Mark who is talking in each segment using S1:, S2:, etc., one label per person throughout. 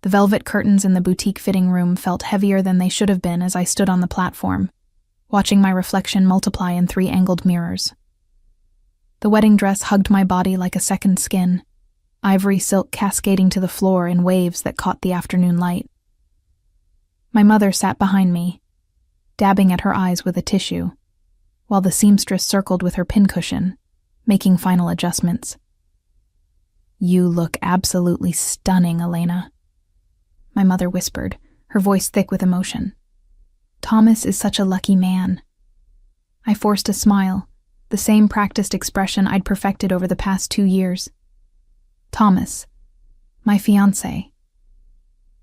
S1: The velvet curtains in the boutique fitting room felt heavier than they should have been as I stood on the platform, watching my reflection multiply in 3 angled mirrors. The wedding dress hugged my body like a second skin, ivory silk cascading to the floor in waves that caught the afternoon light. My mother sat behind me, dabbing at her eyes with a tissue, while the seamstress circled with her pincushion, making final adjustments. "You look absolutely stunning, Elena," my mother whispered, her voice thick with emotion. "Thomas is such a lucky man." I forced a smile, the same practiced expression I'd perfected over the past 2 years. Thomas, my fiancé.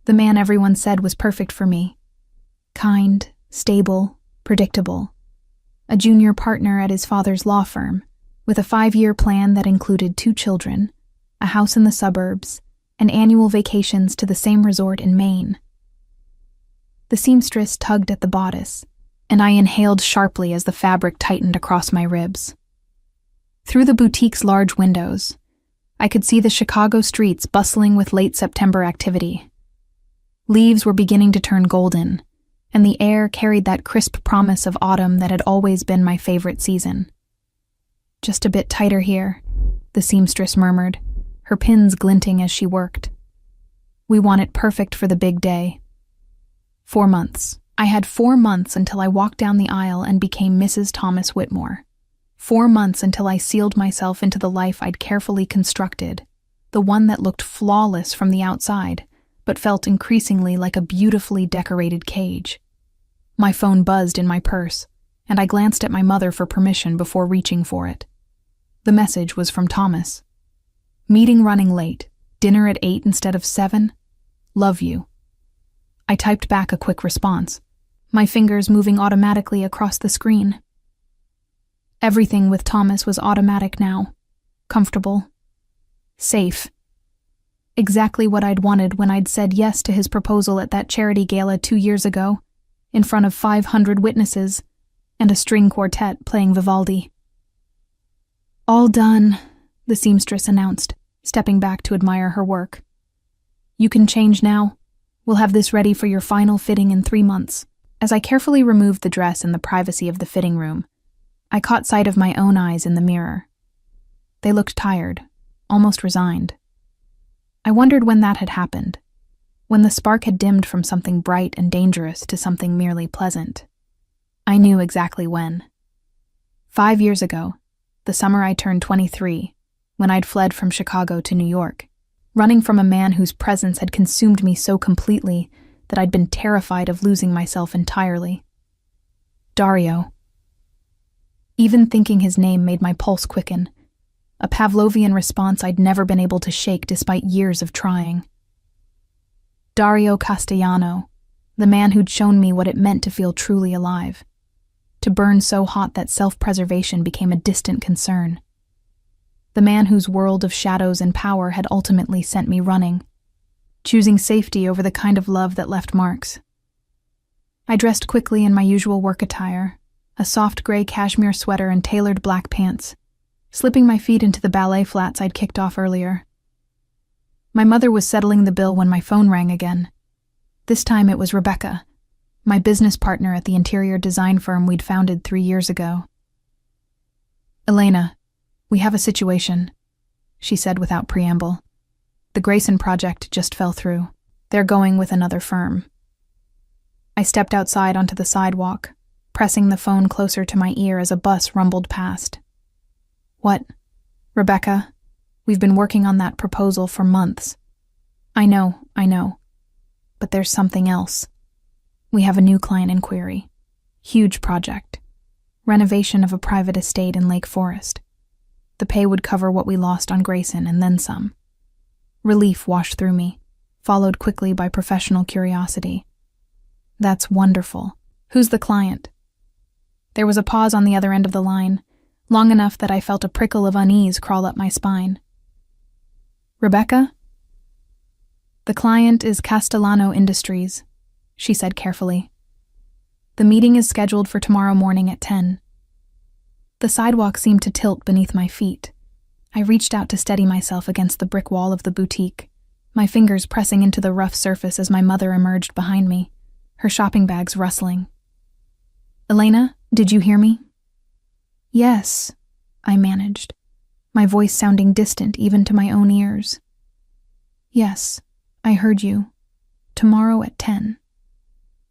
S1: The man everyone said was perfect for me. Kind, stable, predictable. A junior partner at his father's law firm, with a 5-year plan that included 2 children, a house in the suburbs, and annual vacations to the same resort in Maine. The seamstress tugged at the bodice, and I inhaled sharply as the fabric tightened across my ribs. Through the boutique's large windows, I could see the Chicago streets bustling with late September activity. Leaves were beginning to turn golden, and the air carried that crisp promise of autumn that had always been my favorite season. "Just a bit tighter here," the seamstress murmured, her pins glinting as she worked. "We want it perfect for the big day." 4 months. I had 4 months until I walked down the aisle and became Mrs. Thomas Whitmore. 4 months until I sealed myself into the life I'd carefully constructed, the one that looked flawless from the outside, but felt increasingly like a beautifully decorated cage. My phone buzzed in my purse, and I glanced at my mother for permission before reaching for it. The message was from Thomas. "Meeting running late. Dinner at 8 instead of 7. Love you." I typed back a quick response, my fingers moving automatically across the screen. Everything with Thomas was automatic now. Comfortable. Safe. Exactly what I'd wanted when I'd said yes to his proposal at that charity gala 2 years ago, in front of 500 witnesses and a string quartet playing Vivaldi. "All done," the seamstress announced, stepping back to admire her work. "You can change now. We'll have this ready for your final fitting in 3 months." As I carefully removed the dress in the privacy of the fitting room, I caught sight of my own eyes in the mirror. They looked tired, almost resigned. I wondered when that had happened, when the spark had dimmed from something bright and dangerous to something merely pleasant. I knew exactly when. 5 years ago, the summer I turned 23, when I'd fled from Chicago to New York, running from a man whose presence had consumed me so completely that I'd been terrified of losing myself entirely. Dario. Even thinking his name made my pulse quicken, a Pavlovian response I'd never been able to shake despite years of trying. Dario Castellano, the man who'd shown me what it meant to feel truly alive, to burn so hot that self-preservation became a distant concern. The man whose world of shadows and power had ultimately sent me running, choosing safety over the kind of love that left marks. I dressed quickly in my usual work attire, a soft gray cashmere sweater and tailored black pants, slipping my feet into the ballet flats I'd kicked off earlier. My mother was settling the bill when my phone rang again. This time it was Rebecca, my business partner at the interior design firm we'd founded 3 years ago. "Elena, we have a situation," she said without preamble. "The Grayson project just fell through. They're going with another firm." I stepped outside onto the sidewalk, pressing the phone closer to my ear as a bus rumbled past. "What? Rebecca, we've been working on that proposal for months." I know. But there's something else. We have a new client inquiry. Huge project. Renovation of a private estate in Lake Forest. The pay would cover what we lost on Grayson and then some." Relief washed through me, followed quickly by professional curiosity. "That's wonderful. Who's the client?" There was a pause on the other end of the line, long enough that I felt a prickle of unease crawl up my spine. "Rebecca?" "The client is Castellano Industries," she said carefully. "The meeting is scheduled for tomorrow morning at 10. The sidewalk seemed to tilt beneath my feet. I reached out to steady myself against the brick wall of the boutique, my fingers pressing into the rough surface as my mother emerged behind me, her shopping bags rustling. "Elena, did you hear me?" "Yes," I managed, my voice sounding distant even to my own ears. "Yes, I heard you. Tomorrow at 10.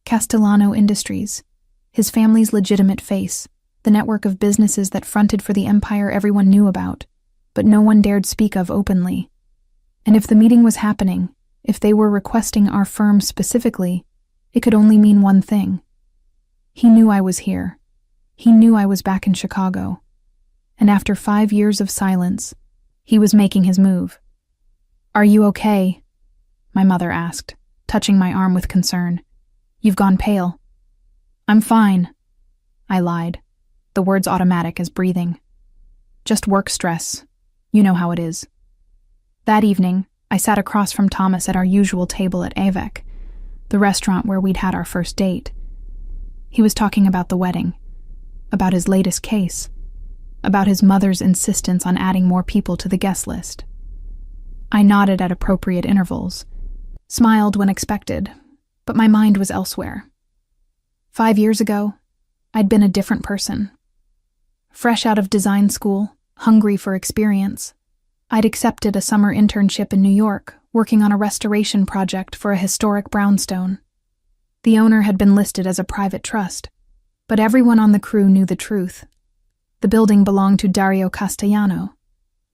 S1: Castellano Industries, his family's legitimate face, the network of businesses that fronted for the empire everyone knew about, but no one dared speak of openly. And if the meeting was happening, if they were requesting our firm specifically, it could only mean one thing. He knew I was here. He knew I was back in Chicago. And after 5 years of silence, he was making his move. "Are you okay?" my mother asked, touching my arm with concern. "You've gone pale." "I'm fine," I lied, the words automatic as breathing. "Just work stress. You know how it is." That evening, I sat across from Thomas at our usual table at Avec, the restaurant where we'd had our first date. He was talking about the wedding, about his latest case, about his mother's insistence on adding more people to the guest list. I nodded at appropriate intervals, smiled when expected, but my mind was elsewhere. 5 years ago, I'd been a different person. Fresh out of design school, hungry for experience, I'd accepted a summer internship in New York, working on a restoration project for a historic brownstone. The owner had been listed as a private trust, but everyone on the crew knew the truth. The building belonged to Dario Castellano,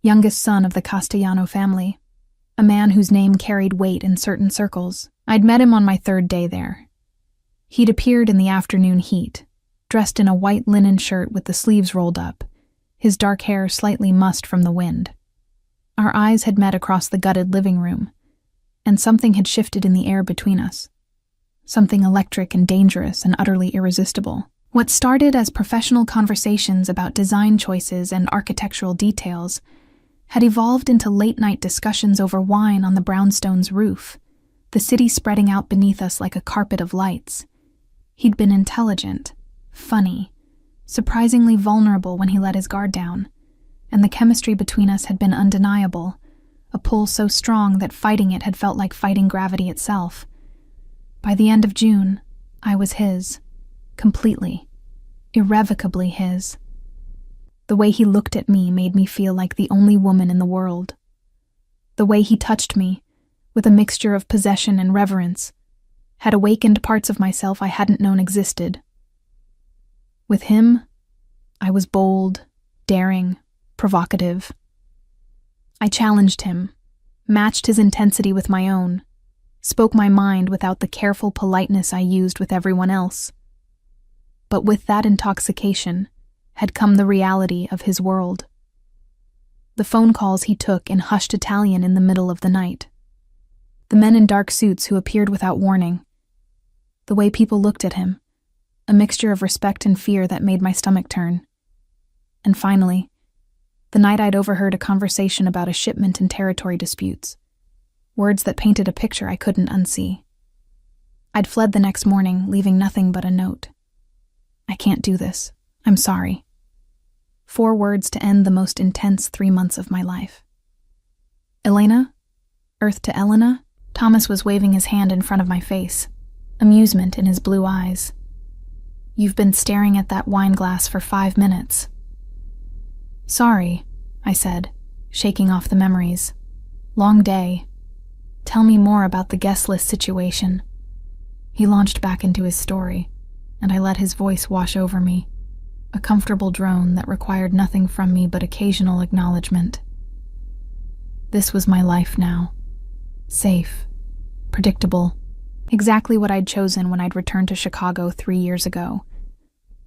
S1: youngest son of the Castellano family, a man whose name carried weight in certain circles. I'd met him on my 3rd day there. He'd appeared in the afternoon heat, dressed in a white linen shirt with the sleeves rolled up, his dark hair slightly mussed from the wind. Our eyes had met across the gutted living room, and something had shifted in the air between us. Something electric and dangerous and utterly irresistible. What started as professional conversations about design choices and architectural details had evolved into late-night discussions over wine on the brownstone's roof, the city spreading out beneath us like a carpet of lights. He'd been intelligent, funny, surprisingly vulnerable when he let his guard down, and the chemistry between us had been undeniable, a pull so strong that fighting it had felt like fighting gravity itself. By the end of June, I was his, completely, irrevocably his. The way he looked at me made me feel like the only woman in the world. The way he touched me, with a mixture of possession and reverence, had awakened parts of myself I hadn't known existed. With him, I was bold, daring, provocative. I challenged him, matched his intensity with my own, spoke my mind without the careful politeness I used with everyone else. But with that intoxication had come the reality of his world. The phone calls he took in hushed Italian in the middle of the night. The men in dark suits who appeared without warning. The way people looked at him, a mixture of respect and fear that made my stomach turn. And finally, the night I'd overheard a conversation about a shipment and territory disputes, words that painted a picture I couldn't unsee. I'd fled the next morning, leaving nothing but a note. "I can't do this. I'm sorry." 4 words to end the most intense 3 months of my life. "Elena? Earth to Elena?" Thomas was waving his hand in front of my face, amusement in his blue eyes. "You've been staring at that wine glass for 5 minutes." "Sorry," I said, shaking off the memories. "Long day. Tell me more about the guest list situation." He launched back into his story, and I let his voice wash over me, a comfortable drone that required nothing from me but occasional acknowledgement. This was my life now. Safe, predictable, exactly what I'd chosen when I'd returned to Chicago 3 years ago,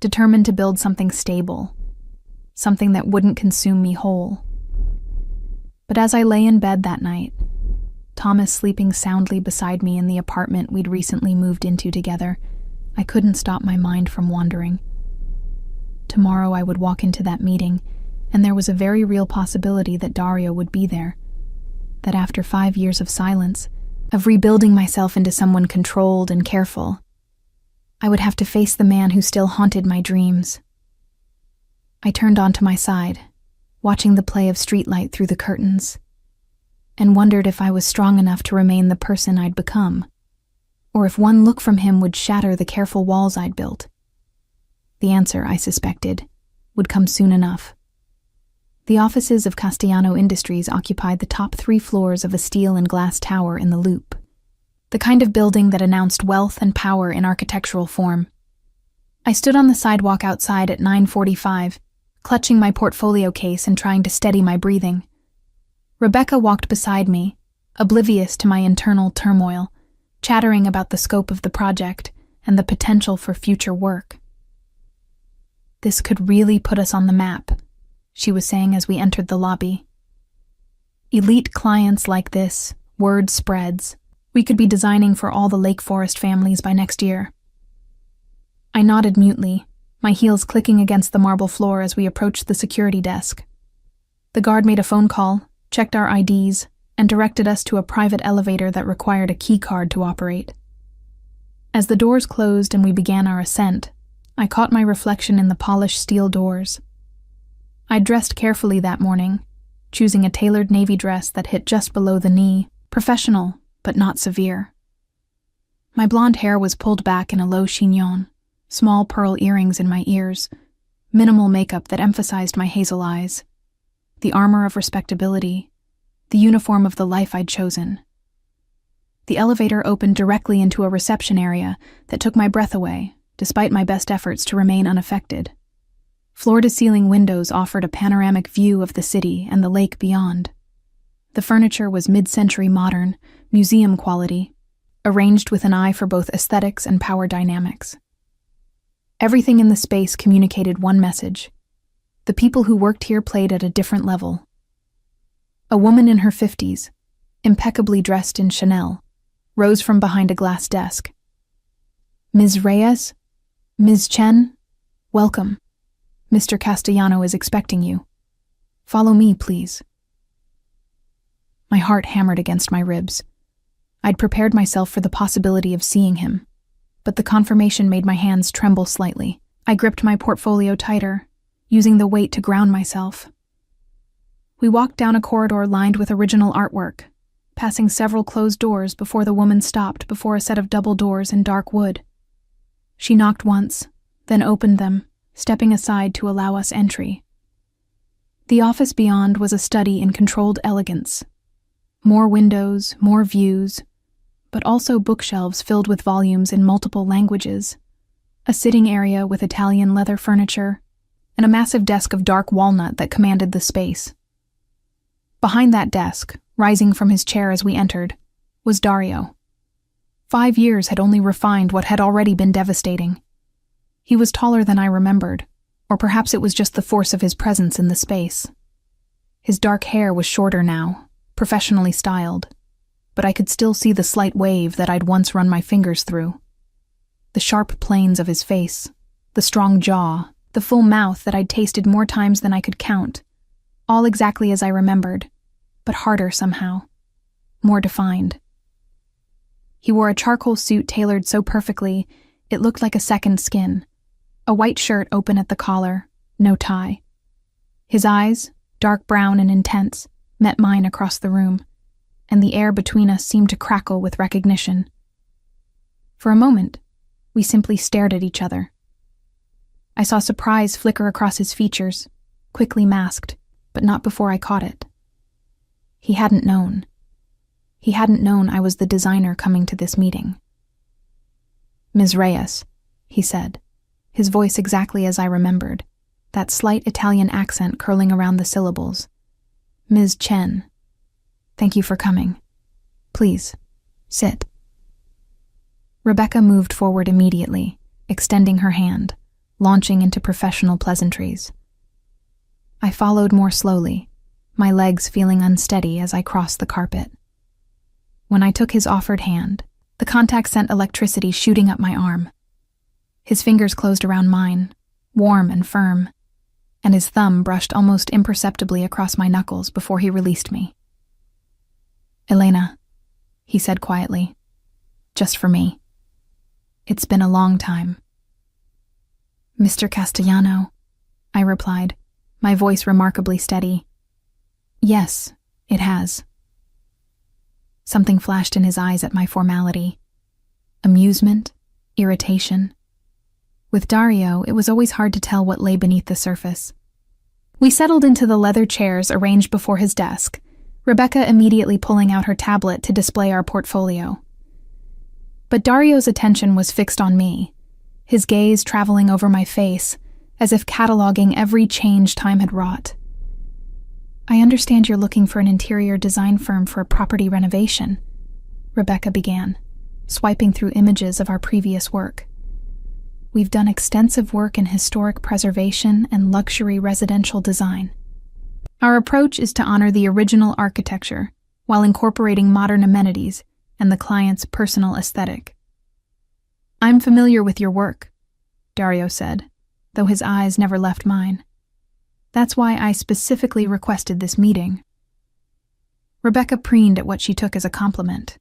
S1: determined to build something stable, something that wouldn't consume me whole. But as I lay in bed that night, Thomas sleeping soundly beside me in the apartment we'd recently moved into together, I couldn't stop my mind from wandering. Tomorrow I would walk into that meeting, and there was a very real possibility that Dario would be there, that after 5 years of silence, of rebuilding myself into someone controlled and careful, I would have to face the man who still haunted my dreams. I turned onto my side, watching the play of streetlight through the curtains. and wondered if I was strong enough to remain the person I'd become, or if one look from him would shatter the careful walls I'd built. The answer, I suspected, would come soon enough. The offices of Castellano Industries occupied the top 3 floors of a steel and glass tower in the Loop, the kind of building that announced wealth and power in architectural form. I stood on the sidewalk outside at 9:45, clutching my portfolio case and trying to steady my breathing. Rebecca walked beside me, oblivious to my internal turmoil, chattering about the scope of the project and the potential for future work. "This could really put us on the map," she was saying as we entered the lobby. "Elite clients like this, word spreads. We could be designing for all the Lake Forest families by next year." I nodded mutely, my heels clicking against the marble floor as we approached the security desk. The guard made a phone call, checked our IDs, and directed us to a private elevator that required a key card to operate. As the doors closed and we began our ascent, I caught my reflection in the polished steel doors. I dressed carefully that morning, choosing a tailored navy dress that hit just below the knee, professional but not severe. My blonde hair was pulled back in a low chignon, small pearl earrings in my ears, minimal makeup that emphasized my hazel eyes, the armor of respectability, the uniform of the life I'd chosen. The elevator opened directly into a reception area that took my breath away, despite my best efforts to remain unaffected. Floor-to-ceiling windows offered a panoramic view of the city and the lake beyond. The furniture was mid-century modern, museum quality, arranged with an eye for both aesthetics and power dynamics. Everything in the space communicated one message. The people who worked here played at a different level. A woman in her 50s, impeccably dressed in Chanel, rose from behind a glass desk. "Ms. Reyes? Ms. Chen? Welcome. Mr. Castellano is expecting you. Follow me, please." My heart hammered against my ribs. I'd prepared myself for the possibility of seeing him, but the confirmation made my hands tremble slightly. I gripped my portfolio tighter, using the weight to ground myself. We walked down a corridor lined with original artwork, passing several closed doors before the woman stopped before a set of double doors in dark wood. She knocked once, then opened them, stepping aside to allow us entry. The office beyond was a study in controlled elegance. More windows, more views, but also bookshelves filled with volumes in multiple languages, a sitting area with Italian leather furniture, and a massive desk of dark walnut that commanded the space. Behind that desk, rising from his chair as we entered, was Dario. 5 years had only refined what had already been devastating. He was taller than I remembered, or perhaps it was just the force of his presence in the space. His dark hair was shorter now, professionally styled, but I could still see the slight wave that I'd once run my fingers through. The sharp planes of his face, the strong jaw, the full mouth that I'd tasted more times than I could count, all exactly as I remembered, but harder somehow, more defined. He wore a charcoal suit tailored so perfectly, it looked like a second skin, a white shirt open at the collar, no tie. His eyes, dark brown and intense, met mine across the room, and the air between us seemed to crackle with recognition. For a moment, we simply stared at each other. I saw surprise flicker across his features, quickly masked, but not before I caught it. He hadn't known. He hadn't known I was the designer coming to this meeting. "Ms. Reyes," he said, his voice exactly as I remembered, that slight Italian accent curling around the syllables. "Ms. Chen, thank you for coming. Please, sit." Rebecca moved forward immediately, extending her hand, launching into professional pleasantries. I followed more slowly, my legs feeling unsteady as I crossed the carpet. When I took his offered hand, the contact sent electricity shooting up my arm. His fingers closed around mine, warm and firm, and his thumb brushed almost imperceptibly across my knuckles before he released me. "Elena," he said quietly, "just for me. It's been a long time." "Mr. Castellano," I replied, my voice remarkably steady. "Yes, it has." Something flashed in his eyes at my formality. Amusement? Irritation? With Dario, it was always hard to tell what lay beneath the surface. We settled into the leather chairs arranged before his desk, Rebecca immediately pulling out her tablet to display our portfolio. But Dario's attention was fixed on me, his gaze traveling over my face, as if cataloging every change time had wrought. "I understand you're looking for an interior design firm for a property renovation," Rebecca began, swiping through images of our previous work. "We've done extensive work in historic preservation and luxury residential design. Our approach is to honor the original architecture while incorporating modern amenities and the client's personal aesthetic." "I'm familiar with your work," Dario said, though his eyes never left mine. "That's why I specifically requested this meeting." Rebecca preened at what she took as a compliment.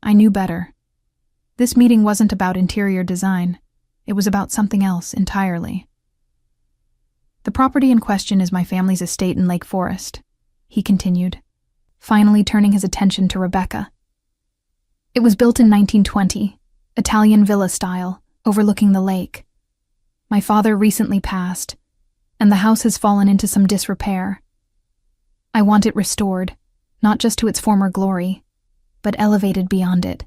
S1: I knew better. This meeting wasn't about interior design. It was about something else entirely. "The property in question is my family's estate in Lake Forest," he continued, finally turning his attention to Rebecca. "It was built in 1920, Italian villa style, overlooking the lake. My father recently passed, and the house has fallen into some disrepair. I want it restored, not just to its former glory, but elevated beyond it."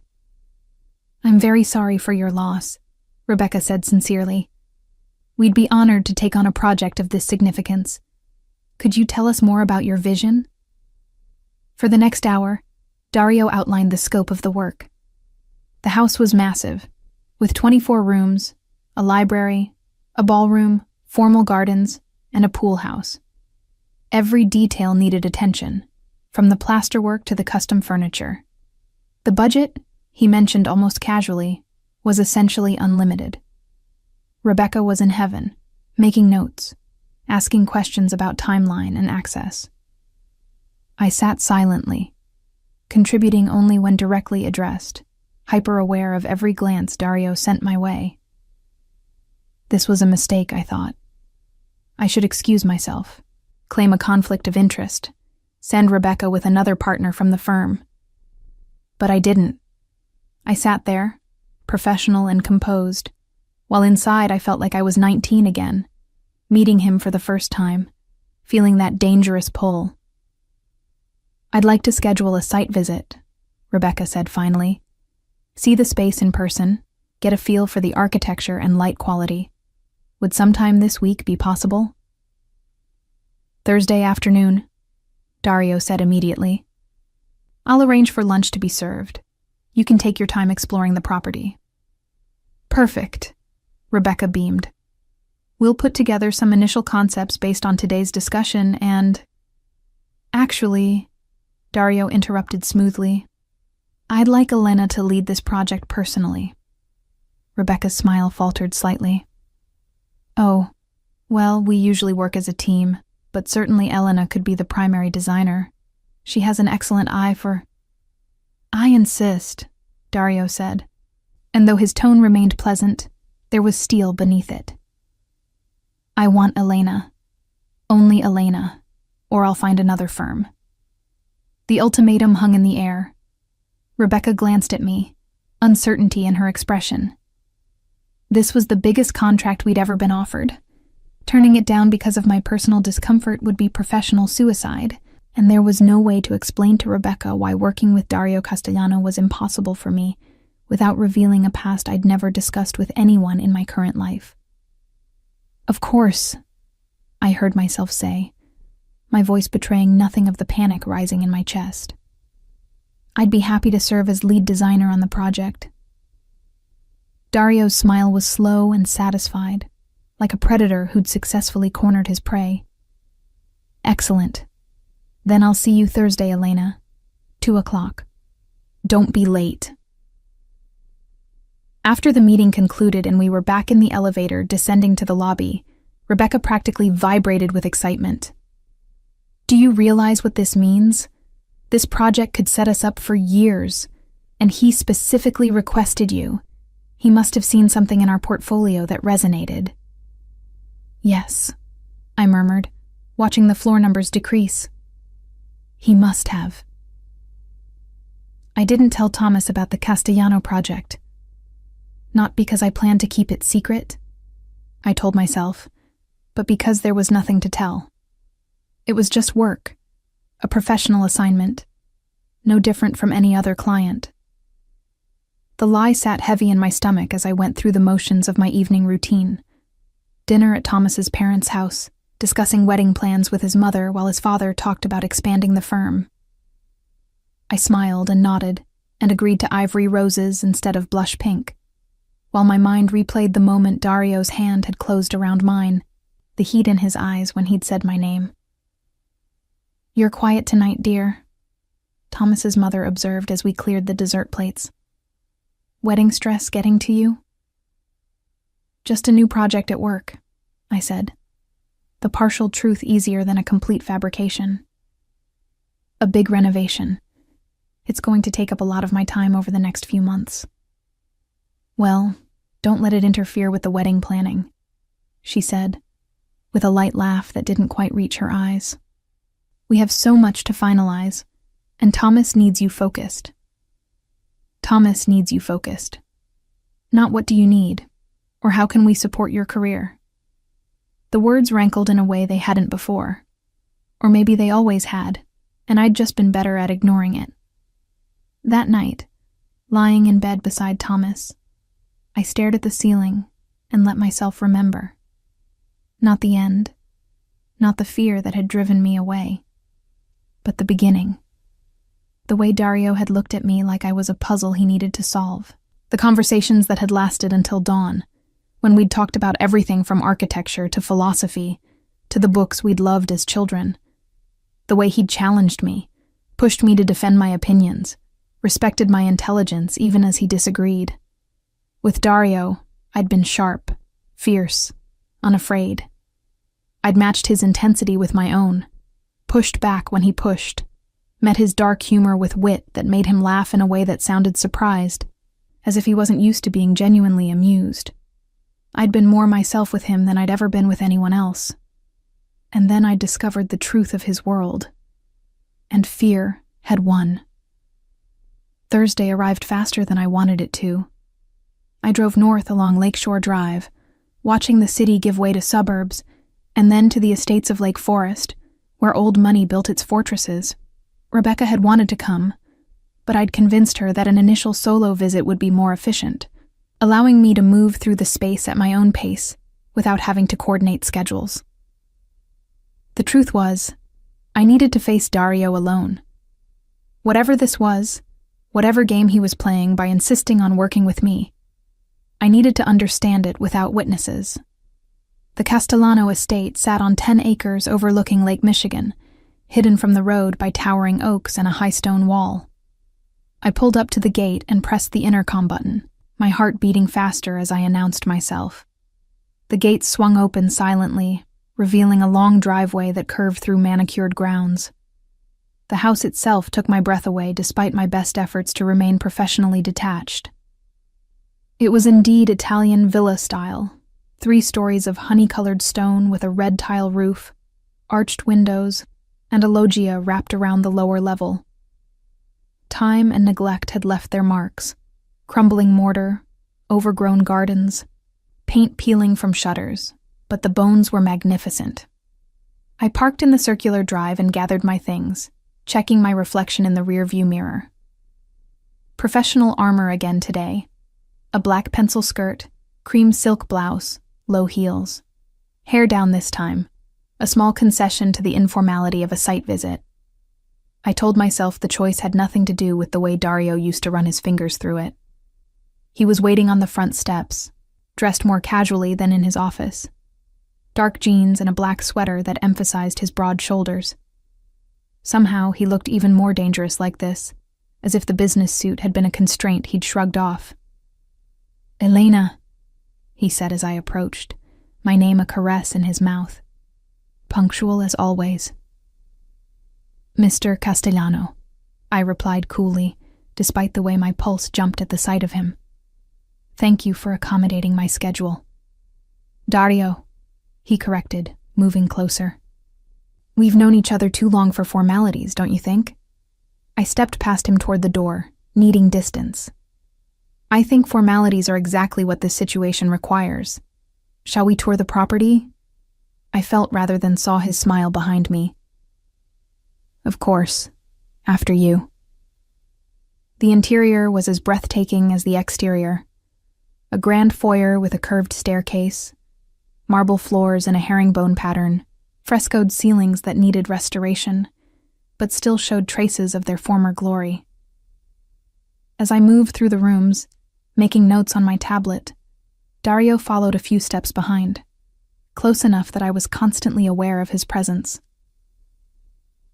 S1: "I'm very sorry for your loss," Rebecca said sincerely. "We'd be honored to take on a project of this significance. Could you tell us more about your vision?" For the next hour, Dario outlined the scope of the work. The house was massive, with 24 rooms, a library, a ballroom, formal gardens, and a pool house. Every detail needed attention, from the plasterwork to the custom furniture. The budget, he mentioned almost casually, was essentially unlimited. Rebecca was in heaven, making notes, asking questions about timeline and access. I sat silently, contributing only when directly addressed, hyper-aware of every glance Dario sent my way. This was a mistake, I thought. I should excuse myself, claim a conflict of interest, send Rebecca with another partner from the firm. But I didn't. I sat there, professional and composed, while inside I felt like I was 19 again, meeting him for the first time, feeling that dangerous pull. "I'd like to schedule a site visit," Rebecca said finally. "See the space in person, get a feel for the architecture and light quality. Would sometime this week be possible?" "Thursday afternoon," Dario said immediately. "I'll arrange for lunch to be served. You can take your time exploring the property." "Perfect," Rebecca beamed. "We'll put together some initial concepts based on today's discussion and—" "Actually," Dario interrupted smoothly, "I'd like Elena to lead this project personally." Rebecca's smile faltered slightly. "Oh, well, we usually work as a team, but certainly Elena could be the primary designer. She has an excellent eye for—" "I insist," Dario said, and though his tone remained pleasant, there was steel beneath it. "I want Elena. Only Elena, or I'll find another firm." The ultimatum hung in the air. Rebecca glanced at me, uncertainty in her expression. This was the biggest contract we'd ever been offered. Turning it down because of my personal discomfort would be professional suicide, and there was no way to explain to Rebecca why working with Dario Castellano was impossible for me without revealing a past I'd never discussed with anyone in my current life. "Of course," I heard myself say, my voice betraying nothing of the panic rising in my chest. "I'd be happy to serve as lead designer on the project." Dario's smile was slow and satisfied, like a predator who'd successfully cornered his prey. "Excellent. Then I'll see you Thursday, Elena. 2:00. Don't be late." After the meeting concluded and we were back in the elevator descending to the lobby, Rebecca practically vibrated with excitement. "Do you realize what this means? This project could set us up for years, and he specifically requested you. He must have seen something in our portfolio that resonated." "Yes," I murmured, watching the floor numbers decrease. "He must have." I didn't tell Thomas about the Castellano project. Not because I planned to keep it secret, I told myself, but because there was nothing to tell. It was just work, a professional assignment, no different from any other client. The lie sat heavy in my stomach as I went through the motions of my evening routine. Dinner at Thomas's parents' house, discussing wedding plans with his mother while his father talked about expanding the firm. I smiled and nodded and agreed to ivory roses instead of blush pink, while my mind replayed the moment Dario's hand had closed around mine, the heat in his eyes when he'd said my name. "You're quiet tonight, dear," Thomas's mother observed as we cleared the dessert plates. "Wedding stress getting to you?" "Just a new project at work," I said, the partial truth easier than a complete fabrication. "A big renovation. It's going to take up a lot of my time over the next few months." "Well, don't let it interfere with the wedding planning," she said, with a light laugh that didn't quite reach her eyes. "We have so much to finalize, and Thomas needs you focused." Thomas needs you focused. Not what do you need, or how can we support your career? The words rankled in a way they hadn't before. Or maybe they always had, and I'd just been better at ignoring it. That night, lying in bed beside Thomas, I stared at the ceiling and let myself remember. Not the end, not the fear that had driven me away, but the beginning. The way Dario had looked at me like I was a puzzle he needed to solve. The conversations that had lasted until dawn, when we'd talked about everything from architecture to philosophy, to the books we'd loved as children. The way he'd challenged me, pushed me to defend my opinions, respected my intelligence even as he disagreed. With Dario, I'd been sharp, fierce, unafraid. I'd matched his intensity with my own, pushed back when he pushed, met his dark humor with wit that made him laugh in a way that sounded surprised, as if he wasn't used to being genuinely amused. I'd been more myself with him than I'd ever been with anyone else. And then I discovered the truth of his world. And fear had won. Thursday arrived faster than I wanted it to. I drove north along Lakeshore Drive, watching the city give way to suburbs, and then to the estates of Lake Forest, where old money built its fortresses. Rebecca had wanted to come, but I'd convinced her that an initial solo visit would be more efficient, allowing me to move through the space at my own pace without having to coordinate schedules. The truth was, I needed to face Dario alone. Whatever this was, whatever game he was playing by insisting on working with me, I needed to understand it without witnesses. The Castellano estate sat on 10 acres overlooking Lake Michigan, hidden from the road by towering oaks and a high stone wall. I pulled up to the gate and pressed the intercom button, my heart beating faster as I announced myself. The gate swung open silently, revealing a long driveway that curved through manicured grounds. The house itself took my breath away despite my best efforts to remain professionally detached. It was indeed Italian villa style, 3 stories of honey-colored stone with a red tile roof, arched windows, and a loggia wrapped around the lower level. Time and neglect had left their marks, crumbling mortar, overgrown gardens, paint peeling from shutters, but the bones were magnificent. I parked in the circular drive and gathered my things, checking my reflection in the rearview mirror. Professional armor again today. A black pencil skirt, cream silk blouse, low heels. Hair down this time, a small concession to the informality of a site visit. I told myself the choice had nothing to do with the way Dario used to run his fingers through it. He was waiting on the front steps, dressed more casually than in his office. Dark jeans and a black sweater that emphasized his broad shoulders. Somehow he looked even more dangerous like this, as if the business suit had been a constraint he'd shrugged off. "Elena," he said as I approached, my name a caress in his mouth. Punctual as always. "Mr. Castellano," I replied coolly, despite the way my pulse jumped at the sight of him. "Thank you for accommodating my schedule." "Dario," he corrected, moving closer. "We've known each other too long for formalities, don't you think?" I stepped past him toward the door, needing distance. I think formalities are exactly what this situation requires. Shall we tour the property? I felt rather than saw his smile behind me. Of course, after you. The interior was as breathtaking as the exterior. A grand foyer with a curved staircase, marble floors in a herringbone pattern, frescoed ceilings that needed restoration, but still showed traces of their former glory. As I moved through the rooms, making notes on my tablet, Dario followed a few steps behind, close enough that I was constantly aware of his presence.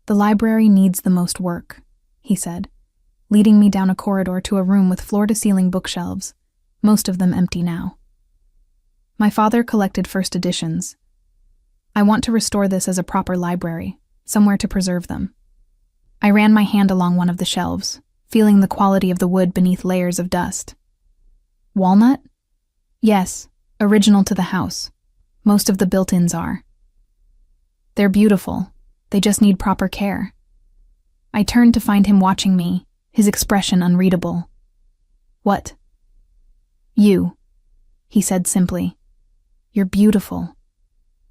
S1: "The library needs the most work," he said, leading me down a corridor to a room with floor-to-ceiling bookshelves, most of them empty now. My father collected first editions. I want to restore this as a proper library, somewhere to preserve them. I ran my hand along one of the shelves, feeling the quality of the wood beneath layers of dust. Walnut? Yes, original to the house. Most of the built-ins are. They're beautiful. They just need proper care. I turned to find him watching me, his expression unreadable. "What?" "You," he said simply. "You're beautiful.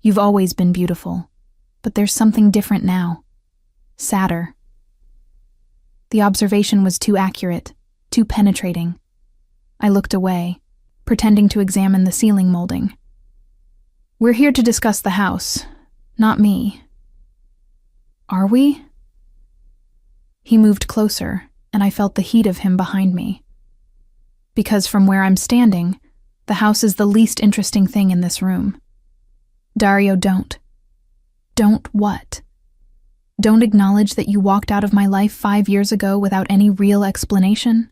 S1: You've always been beautiful, but there's something different now. Sadder." The observation was too accurate, too penetrating. I looked away, pretending to examine the ceiling molding. "We're here to discuss the house, not me." "Are we?" He moved closer, and I felt the heat of him behind me. Because from where I'm standing, the house is the least interesting thing in this room. Dario, don't. Don't what? Don't acknowledge that you walked out of my life 5 years ago without any real explanation?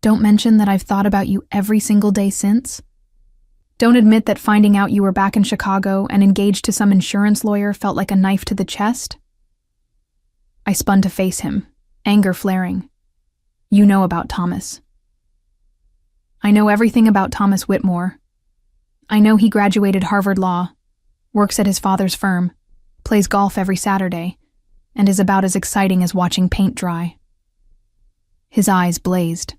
S1: Don't mention that I've thought about you every single day since? Don't admit that finding out you were back in Chicago and engaged to some insurance lawyer felt like a knife to the chest? I spun to face him, anger flaring. "You know about Thomas." "I know everything about Thomas Whitmore. I know he graduated Harvard Law, works at his father's firm, plays golf every Saturday, and is about as exciting as watching paint dry." His eyes blazed.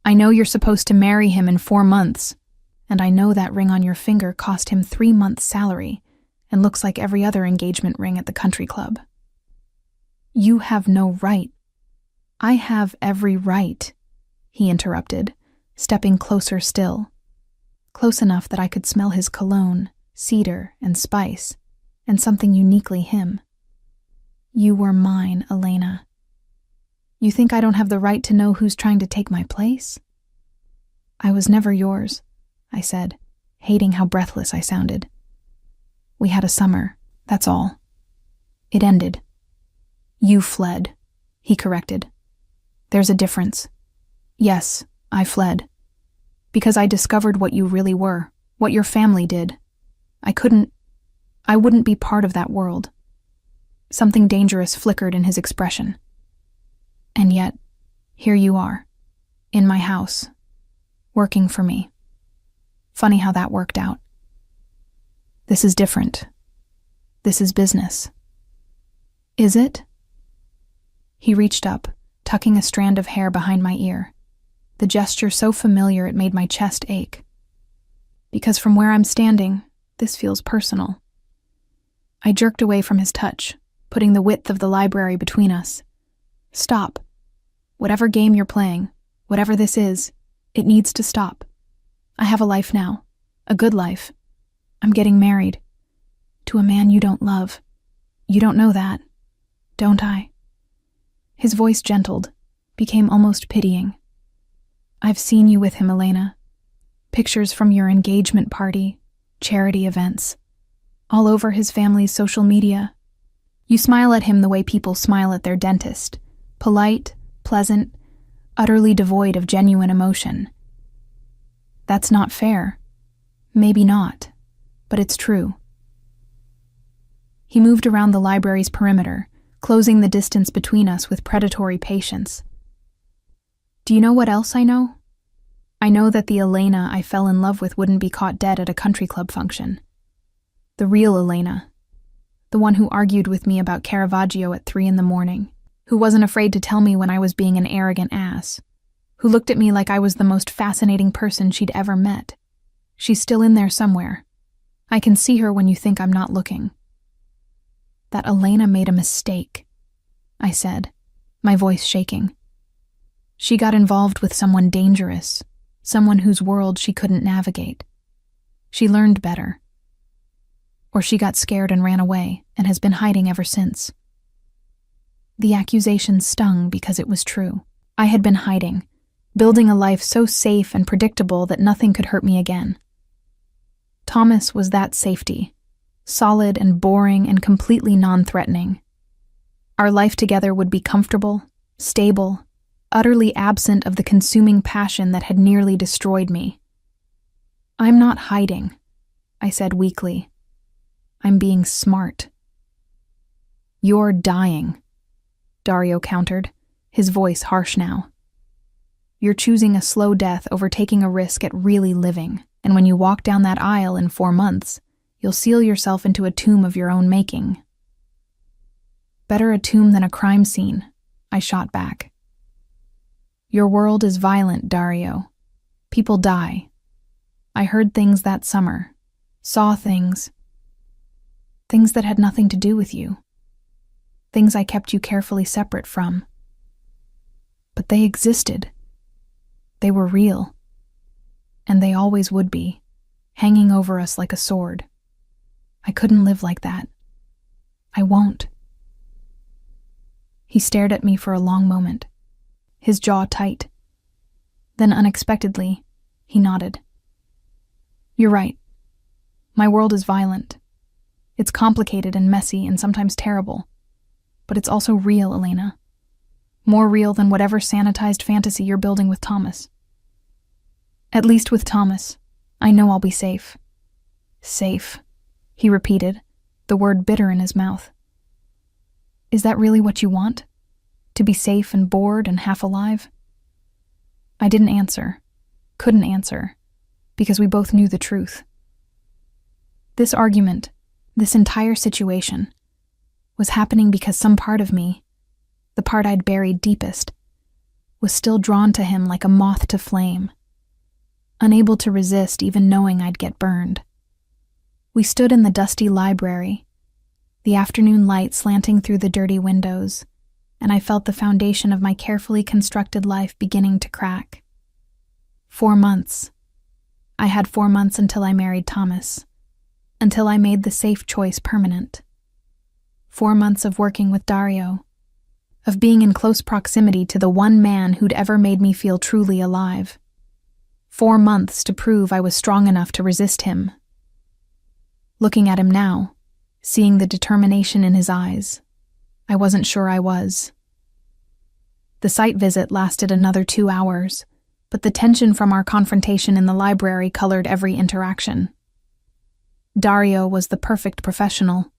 S1: "I know you're supposed to marry him in 4 months, and I know that ring on your finger cost him 3 months' salary and looks like every other engagement ring at the country club." "You have no right." "I have every right," he interrupted, stepping closer still, close enough that I could smell his cologne, cedar, and spice, and something uniquely him. "You were mine, Elena. You think I don't have the right to know who's trying to take my place?" "I was never yours," I said, hating how breathless I sounded. "We had a summer, that's all. It ended." "You fled," he corrected. "There's a difference. Yes, I fled. Because I discovered what you really were, what your family did. I wouldn't be part of that world." Something dangerous flickered in his expression. "And yet, here you are, in my house, working for me. Funny how that worked out. This is different. This is business." "Is it?" He reached up, tucking a strand of hair behind my ear, the gesture so familiar it made my chest ache. "Because from where I'm standing, this feels personal." I jerked away from his touch, putting the width of the library between us. "Stop. Whatever game you're playing, whatever this is, it needs to stop. I have a life now, a good life. I'm getting married. To a man you don't love. You don't know that, don't I?" His voice gentled, became almost pitying. "I've seen you with him, Elena. Pictures from your engagement party, charity events, all over his family's social media. You smile at him the way people smile at their dentist, polite, pleasant, utterly devoid of genuine emotion. That's not fair. Maybe not, but it's true." He moved around the library's perimeter, closing the distance between us with predatory patience. "Do you know what else I know? I know that the Elena I fell in love with wouldn't be caught dead at a country club function. The real Elena. The one who argued with me about Caravaggio at 3 in the morning, who wasn't afraid to tell me when I was being an arrogant ass, who looked at me like I was the most fascinating person she'd ever met. She's still in there somewhere. I can see her when you think I'm not looking. That Elena made a mistake, I said, my voice shaking. She got involved with someone dangerous, someone whose world she couldn't navigate. She learned better. Or she got scared and ran away and has been hiding ever since. The accusation stung because it was true. I had been hiding, building a life so safe and predictable that nothing could hurt me again. Thomas was that safety, solid and boring and completely non-threatening. Our life together would be comfortable, stable, utterly absent of the consuming passion that had nearly destroyed me. I'm not hiding, I said weakly. I'm being smart. You're dying, Dario countered, his voice harsh now. You're choosing a slow death over taking a risk at really living, and when you walk down that aisle in 4 months, you'll seal yourself into a tomb of your own making. Better a tomb than a crime scene, I shot back. Your world is violent, Dario. People die. I heard things that summer, saw things that had nothing to do with you. Things I kept you carefully separate from. But they existed. They were real. And they always would be, hanging over us like a sword. I couldn't live like that. I won't. He stared at me for a long moment, his jaw tight. Then unexpectedly, he nodded. You're right. My world is violent. It's complicated and messy and sometimes terrible. But it's also real, Elena. More real than whatever sanitized fantasy you're building with Thomas. At least with Thomas, I know I'll be safe. Safe, he repeated, the word bitter in his mouth. Is that really what you want? To be safe and bored and half alive? I didn't answer, couldn't answer, because we both knew the truth. This argument, this entire situation, was happening because some part of me, the part I'd buried deepest, was still drawn to him like a moth to flame, unable to resist even knowing I'd get burned. We stood in the dusty library, the afternoon light slanting through the dirty windows, and I felt the foundation of my carefully constructed life beginning to crack. 4 months. I had 4 months until I married Thomas, until I made the safe choice permanent. 4 months of working with Dario, of being in close proximity to the one man who'd ever made me feel truly alive. 4 months to prove I was strong enough to resist him. Looking at him now, seeing the determination in his eyes, I wasn't sure I was. The site visit lasted another 2 hours, but the tension from our confrontation in the library colored every interaction. Dario was the perfect professional,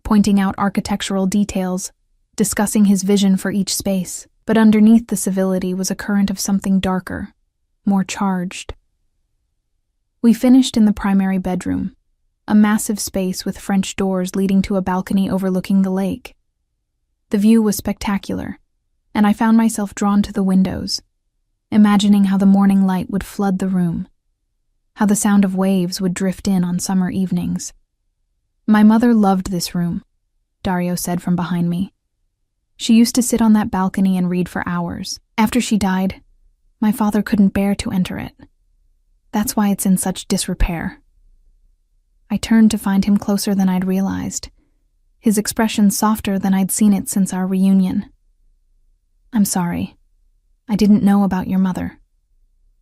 S1: pointing out architectural details, discussing his vision for each space, but underneath the civility was a current of something darker, more charged. We finished in the primary bedroom, a massive space with French doors leading to a balcony overlooking the lake. The view was spectacular, and I found myself drawn to the windows, imagining how the morning light would flood the room, how the sound of waves would drift in on summer evenings. My mother loved this room, Dario said from behind me. She used to sit on that balcony and read for hours. After she died, my father couldn't bear to enter it. That's why it's in such disrepair. I turned to find him closer than I'd realized, his expression softer than I'd seen it since our reunion. I'm sorry. I didn't know about your mother.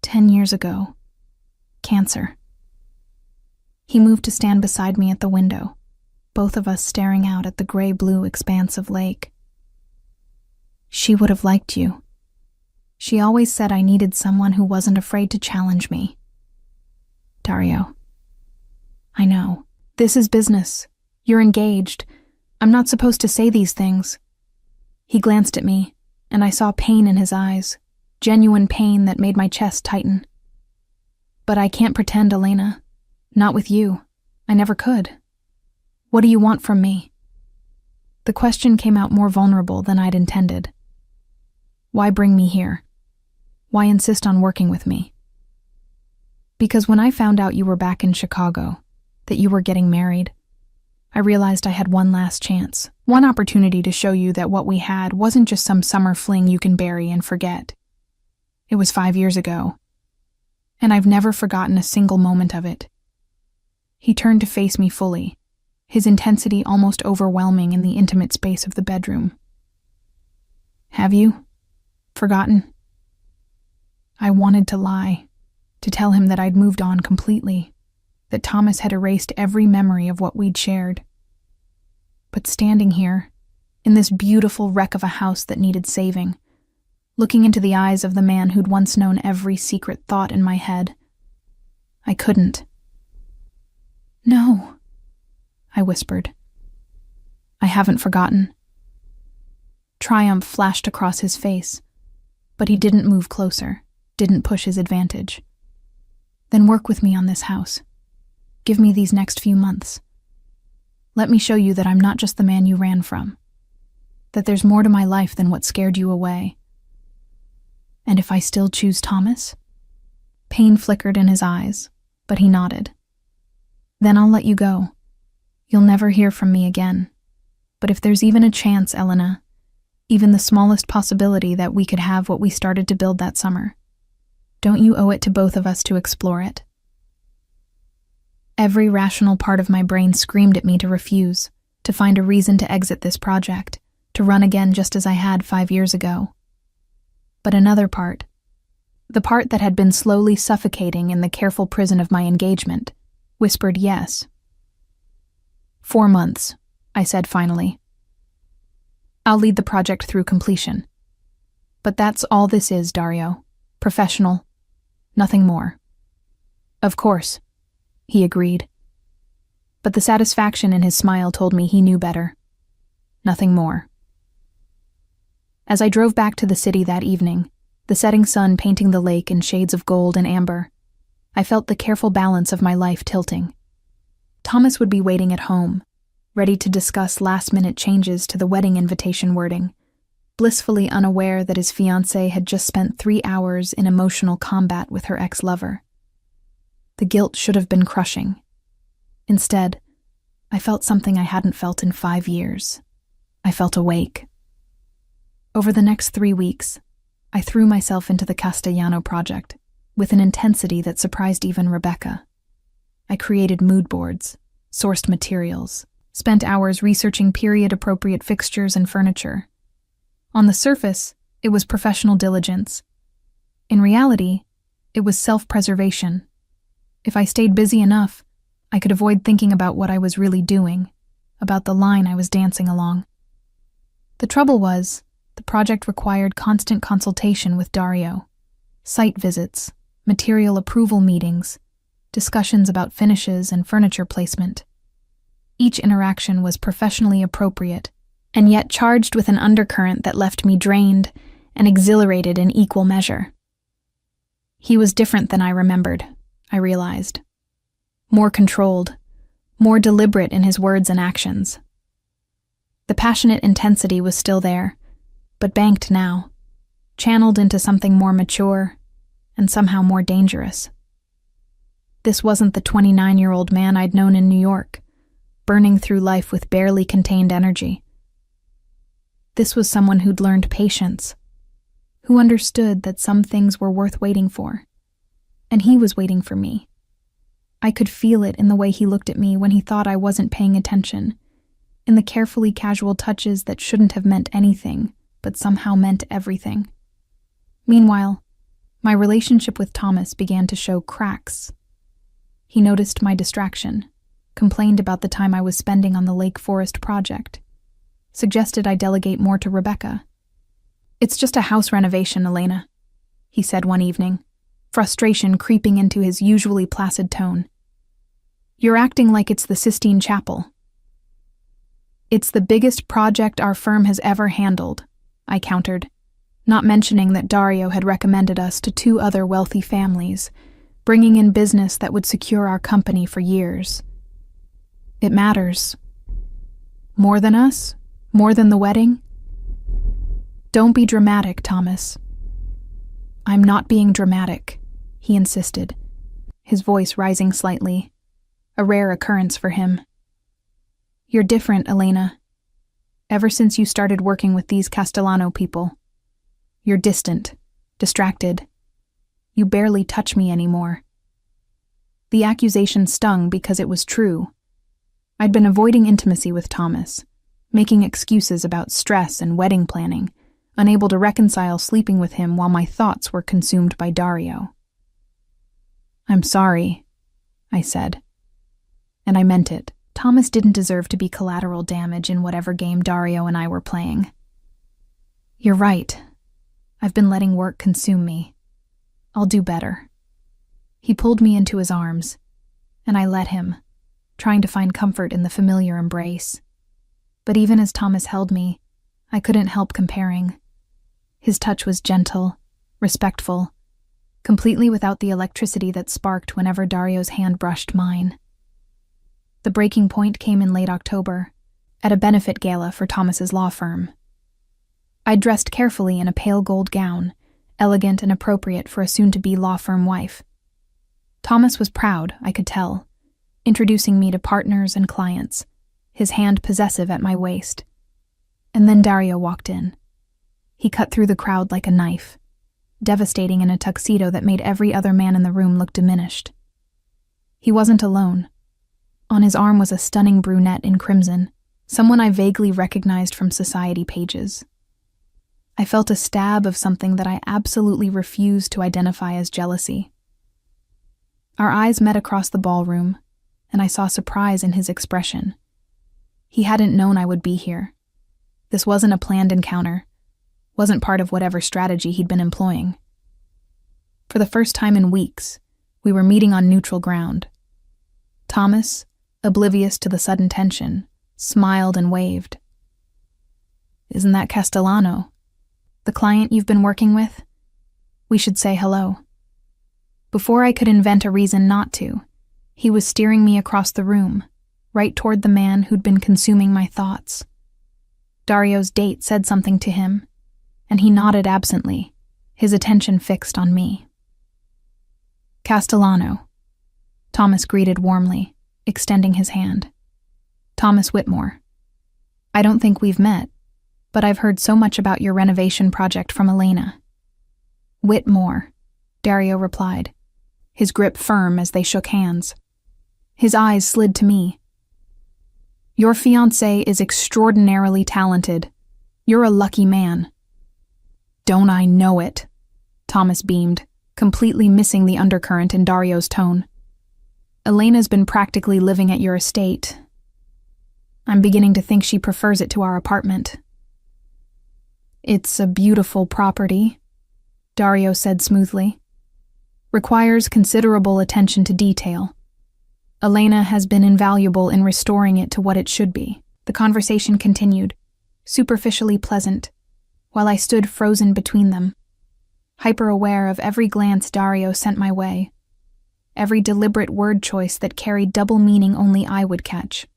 S1: 10 years ago. Cancer. He moved to stand beside me at the window, both of us staring out at the gray-blue expanse of lake. She would have liked you. She always said I needed someone who wasn't afraid to challenge me. Dario. I know. This is business. You're engaged. I'm not supposed to say these things. He glanced at me, and I saw pain in his eyes, genuine pain that made my chest tighten. But I can't pretend, Elena. Not with you. I never could. What do you want from me? The question came out more vulnerable than I'd intended. Why bring me here? Why insist on working with me? Because when I found out you were back in Chicago, that you were getting married, I realized I had one last chance, one opportunity to show you that what we had wasn't just some summer fling you can bury and forget. It was 5 years ago, and I've never forgotten a single moment of it. He turned to face me fully, his intensity almost overwhelming in the intimate space of the bedroom. Have you forgotten? I wanted to lie, to tell him that I'd moved on completely, that Thomas had erased every memory of what we'd shared. But standing here, in this beautiful wreck of a house that needed saving, looking into the eyes of the man who'd once known every secret thought in my head, I couldn't. No, I whispered. I haven't forgotten. Triumph flashed across his face, but he didn't move closer, didn't push his advantage. Then work with me on this house. Give me these next few months. Let me show you that I'm not just the man you ran from, that there's more to my life than what scared you away. And if I still choose Thomas? Pain flickered in his eyes, but he nodded. Then I'll let you go. You'll never hear from me again. But if there's even a chance, Elena, even the smallest possibility that we could have what we started to build that summer, don't you owe it to both of us to explore it? Every rational part of my brain screamed at me to refuse, to find a reason to exit this project, to run again just as I had 5 years ago. But another part, the part that had been slowly suffocating in the careful prison of my engagement, whispered yes. 4 months, I said finally. I'll lead the project through completion. But that's all this is, Dario. Professional. Nothing more. Of course, he agreed. But the satisfaction in his smile told me he knew better. Nothing more. As I drove back to the city that evening, the setting sun painting the lake in shades of gold and amber, I felt the careful balance of my life tilting. Thomas would be waiting at home, ready to discuss last-minute changes to the wedding invitation wording, blissfully unaware that his fiancée had just spent 3 hours in emotional combat with her ex-lover. The guilt should have been crushing. Instead, I felt something I hadn't felt in 5 years. I felt awake. Over the next 3 weeks, I threw myself into the Castellano project with an intensity that surprised even Rebecca. I created mood boards, sourced materials, spent hours researching period-appropriate fixtures and furniture. On the surface, it was professional diligence. In reality, it was self-preservation. If I stayed busy enough, I could avoid thinking about what I was really doing, about the line I was dancing along. The trouble was, the project required constant consultation with Dario, site visits, material approval meetings, discussions about finishes and furniture placement. Each interaction was professionally appropriate, and yet charged with an undercurrent that left me drained and exhilarated in equal measure. He was different than I remembered, I realized. More controlled, more deliberate in his words and actions. The passionate intensity was still there, but banked now, channeled into something more mature and somehow more dangerous. This wasn't the 29-year-old man I'd known in New York, burning through life with barely contained energy. This was someone who'd learned patience, who understood that some things were worth waiting for. And he was waiting for me. I could feel it in the way he looked at me when he thought I wasn't paying attention, in the carefully casual touches that shouldn't have meant anything, but somehow meant everything. Meanwhile, my relationship with Thomas began to show cracks. He noticed my distraction, complained about the time I was spending on the Lake Forest project, suggested I delegate more to Rebecca. "It's just a house renovation, Elena," he said one evening, frustration creeping into his usually placid tone. "You're acting like it's the Sistine Chapel." "It's the biggest project our firm has ever handled," I countered, not mentioning that Dario had recommended us to 2 other wealthy families, bringing in business that would secure our company for years. "It matters." "More than us? More than the wedding? Don't be dramatic, Thomas. I'm not being dramatic, he insisted, his voice rising slightly, a rare occurrence for him. You're different, Elena. Ever since you started working with these Castellano people. You're distant, distracted. You barely touch me anymore. The accusation stung because it was true. I'd been avoiding intimacy with Thomas, making excuses about stress and wedding planning, unable to reconcile sleeping with him while my thoughts were consumed by Dario. I'm sorry, I said. And I meant it. Thomas didn't deserve to be collateral damage in whatever game Dario and I were playing. You're right. I've been letting work consume me. I'll do better. He pulled me into his arms, and I let him, trying to find comfort in the familiar embrace. But even as Thomas held me, I couldn't help comparing. His touch was gentle, respectful, completely without the electricity that sparked whenever Dario's hand brushed mine. The breaking point came in late October, at a benefit gala for Thomas's law firm. I'd dressed carefully in a pale gold gown, elegant and appropriate for a soon-to-be law firm wife. Thomas was proud, I could tell, introducing me to partners and clients, his hand possessive at my waist. And then Dario walked in. He cut through the crowd like a knife, devastating in a tuxedo that made every other man in the room look diminished. He wasn't alone. On his arm was a stunning brunette in crimson, someone I vaguely recognized from society pages. I felt a stab of something that I absolutely refused to identify as jealousy. Our eyes met across the ballroom, and I saw surprise in his expression. He hadn't known I would be here. This wasn't a planned encounter, wasn't part of whatever strategy he'd been employing. For the first time in weeks, we were meeting on neutral ground. Thomas, oblivious to the sudden tension, smiled and waved. Isn't that Castellano? The client you've been working with? We should say hello. Before I could invent a reason not to, he was steering me across the room, right toward the man who'd been consuming my thoughts. Dario's date said something to him, and he nodded absently, his attention fixed on me. Castellano, Thomas greeted warmly, extending his hand. Thomas Whitmore. I don't think we've met, but I've heard so much about your renovation project from Elena. Whitmore, Dario replied, his grip firm as they shook hands. His eyes slid to me. Your fiancé is extraordinarily talented. You're a lucky man. Don't I know it? Thomas beamed, completely missing the undercurrent in Dario's tone. Elena's been practically living at your estate. I'm beginning to think she prefers it to our apartment. It's a beautiful property, Dario said smoothly. Requires considerable attention to detail. Elena has been invaluable in restoring it to what it should be. The conversation continued, superficially pleasant, while I stood frozen between them, hyper-aware of every glance Dario sent my way, every deliberate word choice that carried double meaning only I would catch.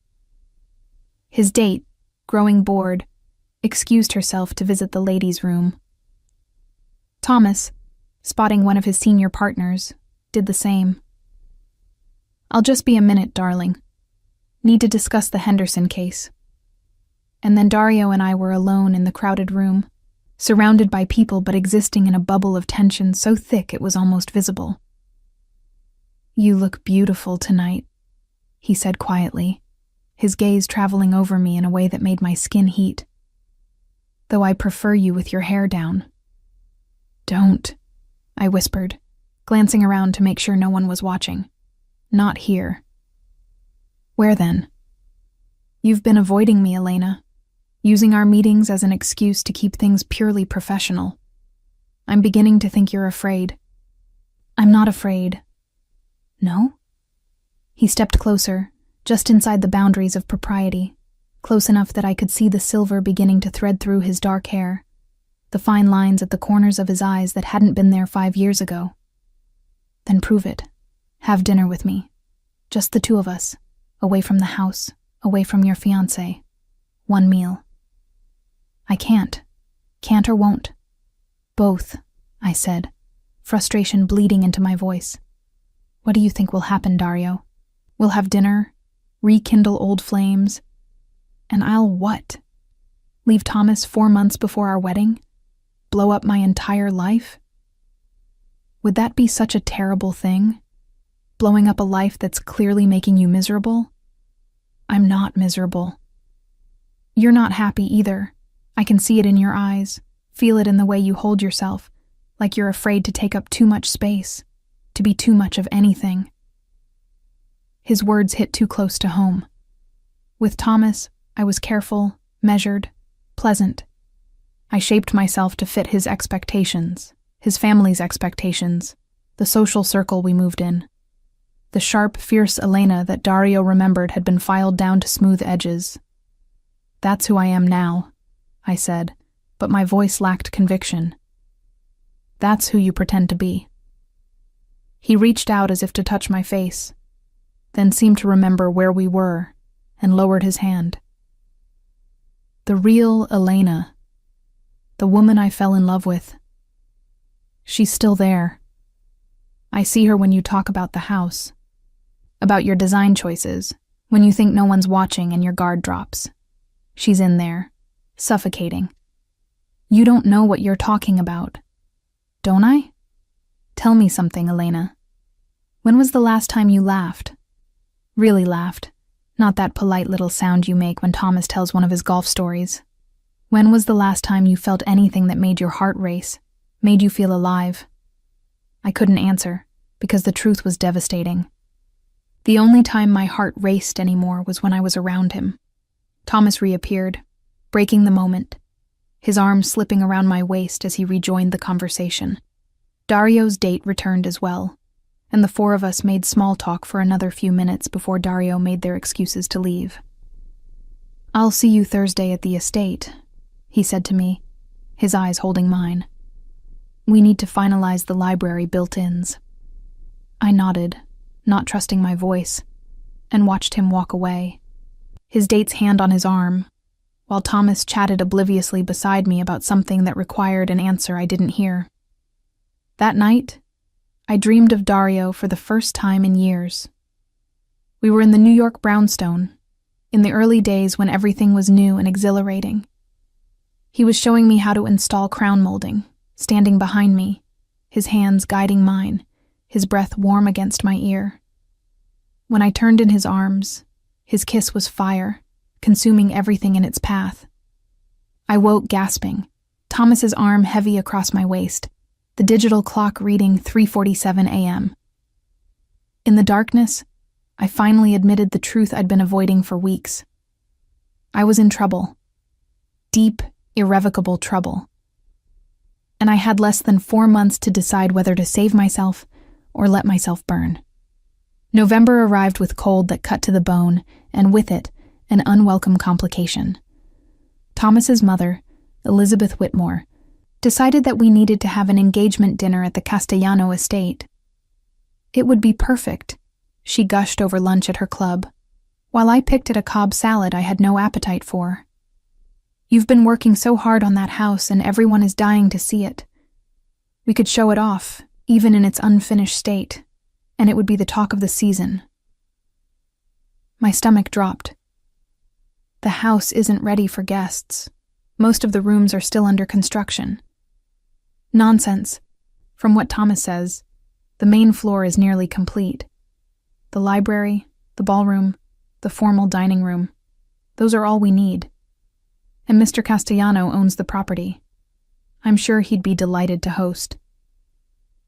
S1: His date, growing bored, excused herself to visit the ladies' room. Thomas, spotting one of his senior partners, did the same. I'll just be a minute, darling. Need to discuss the Henderson case. And then Dario and I were alone in the crowded room, surrounded by people but existing in a bubble of tension so thick it was almost visible. You look beautiful tonight, he said quietly, his gaze traveling over me in a way that made my skin heat. Though I prefer you with your hair down. Don't, I whispered, glancing around to make sure no one was watching. Not here. Where then? You've been avoiding me, Elena, using our meetings as an excuse to keep things purely professional. I'm beginning to think you're afraid. I'm not afraid. No? He stepped closer, just inside the boundaries of propriety, close enough that I could see the silver beginning to thread through his dark hair, the fine lines at the corners of his eyes that hadn't been there 5 years ago. Then prove it. Have dinner with me. Just the two of us, away from the house, away from your fiancé. One meal. I can't. Can't or won't. Both, I said, frustration bleeding into my voice. What do you think will happen, Dario? We'll have dinner, rekindle old flames, and I'll what? Leave Thomas 4 months before our wedding? Blow up my entire life? Would that be such a terrible thing? Blowing up a life that's clearly making you miserable? I'm not miserable. You're not happy either. I can see it in your eyes, feel it in the way you hold yourself, like you're afraid to take up too much space, to be too much of anything. His words hit too close to home. With Thomas, I was careful, measured, pleasant. I shaped myself to fit his expectations, his family's expectations, the social circle we moved in. The sharp, fierce Elena that Dario remembered had been filed down to smooth edges. That's who I am now, I said, but my voice lacked conviction. That's who you pretend to be. He reached out as if to touch my face, then seemed to remember where we were and lowered his hand. The real Elena, the woman I fell in love with. She's still there. I see her when you talk about the house, about your design choices, when you think no one's watching and your guard drops. She's in there, suffocating. You don't know what you're talking about. Don't I? Tell me something, Elena. When was the last time you laughed? Really laughed, not that polite little sound you make when Thomas tells one of his golf stories. When was the last time you felt anything that made your heart race, made you feel alive? I couldn't answer, because the truth was devastating. The only time my heart raced anymore was when I was around him. Thomas reappeared, breaking the moment, his arms slipping around my waist as he rejoined the conversation. Dario's date returned as well, and the four of us made small talk for another few minutes before Dario made their excuses to leave. I'll see you Thursday at the estate, he said to me, his eyes holding mine. We need to finalize the library built-ins. I nodded, not trusting my voice, and watched him walk away, his date's hand on his arm, while Thomas chatted obliviously beside me about something that required an answer I didn't hear. That night, I dreamed of Dario for the first time in years. We were in the New York brownstone, in the early days when everything was new and exhilarating. He was showing me how to install crown molding, standing behind me, his hands guiding mine, his breath warm against my ear. When I turned in his arms, his kiss was fire, consuming everything in its path. I woke gasping, Thomas's arm heavy across my waist, the digital clock reading 3:47 a.m. In the darkness, I finally admitted the truth I'd been avoiding for weeks. I was in trouble. Deep, irrevocable trouble. And I had less than 4 months to decide whether to save myself or let myself burn. November arrived with cold that cut to the bone, and with it, an unwelcome complication. Thomas's mother, Elizabeth Whitmore, decided that we needed to have an engagement dinner at the Castellano estate. It would be perfect, she gushed over lunch at her club, while I picked at a Cobb salad I had no appetite for. You've been working so hard on that house and everyone is dying to see it. We could show it off, even in its unfinished state, and it would be the talk of the season. My stomach dropped. The house isn't ready for guests. Most of the rooms are still under construction. Nonsense. From what Thomas says, the main floor is nearly complete. The library, the ballroom, the formal dining room, those are all we need. And Mr. Castellano owns the property. I'm sure he'd be delighted to host.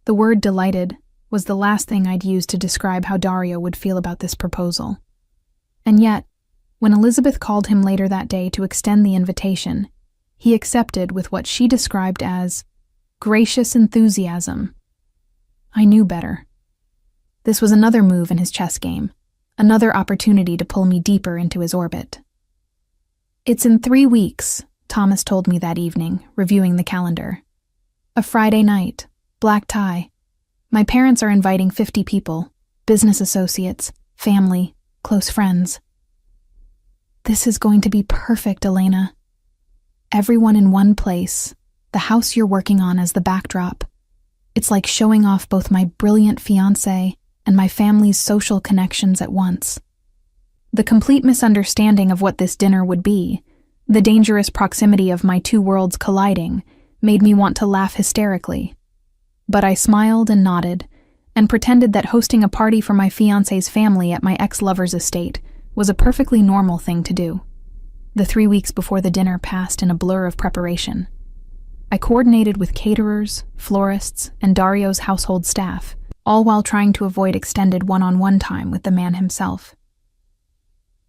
S1: The word delighted was the last thing I'd use to describe how Dario would feel about this proposal. And yet, when Elizabeth called him later that day to extend the invitation, he accepted with what she described as gracious enthusiasm. I knew better. This was another move in his chess game, another opportunity to pull me deeper into his orbit. It's in 3 weeks, Thomas told me that evening, reviewing the calendar. A Friday night, black tie. My parents are inviting 50 people, business associates, family, close friends. This is going to be perfect, Elena. Everyone in one place, the house you're working on as the backdrop. It's like showing off both my brilliant fiancé and my family's social connections at once. The complete misunderstanding of what this dinner would be, the dangerous proximity of my two worlds colliding, made me want to laugh hysterically. But I smiled and nodded, and pretended that hosting a party for my fiancé's family at my ex-lover's estate was a perfectly normal thing to do. The 3 weeks before the dinner passed in a blur of preparation. I coordinated with caterers, florists, and Dario's household staff, all while trying to avoid extended one-on-one time with the man himself.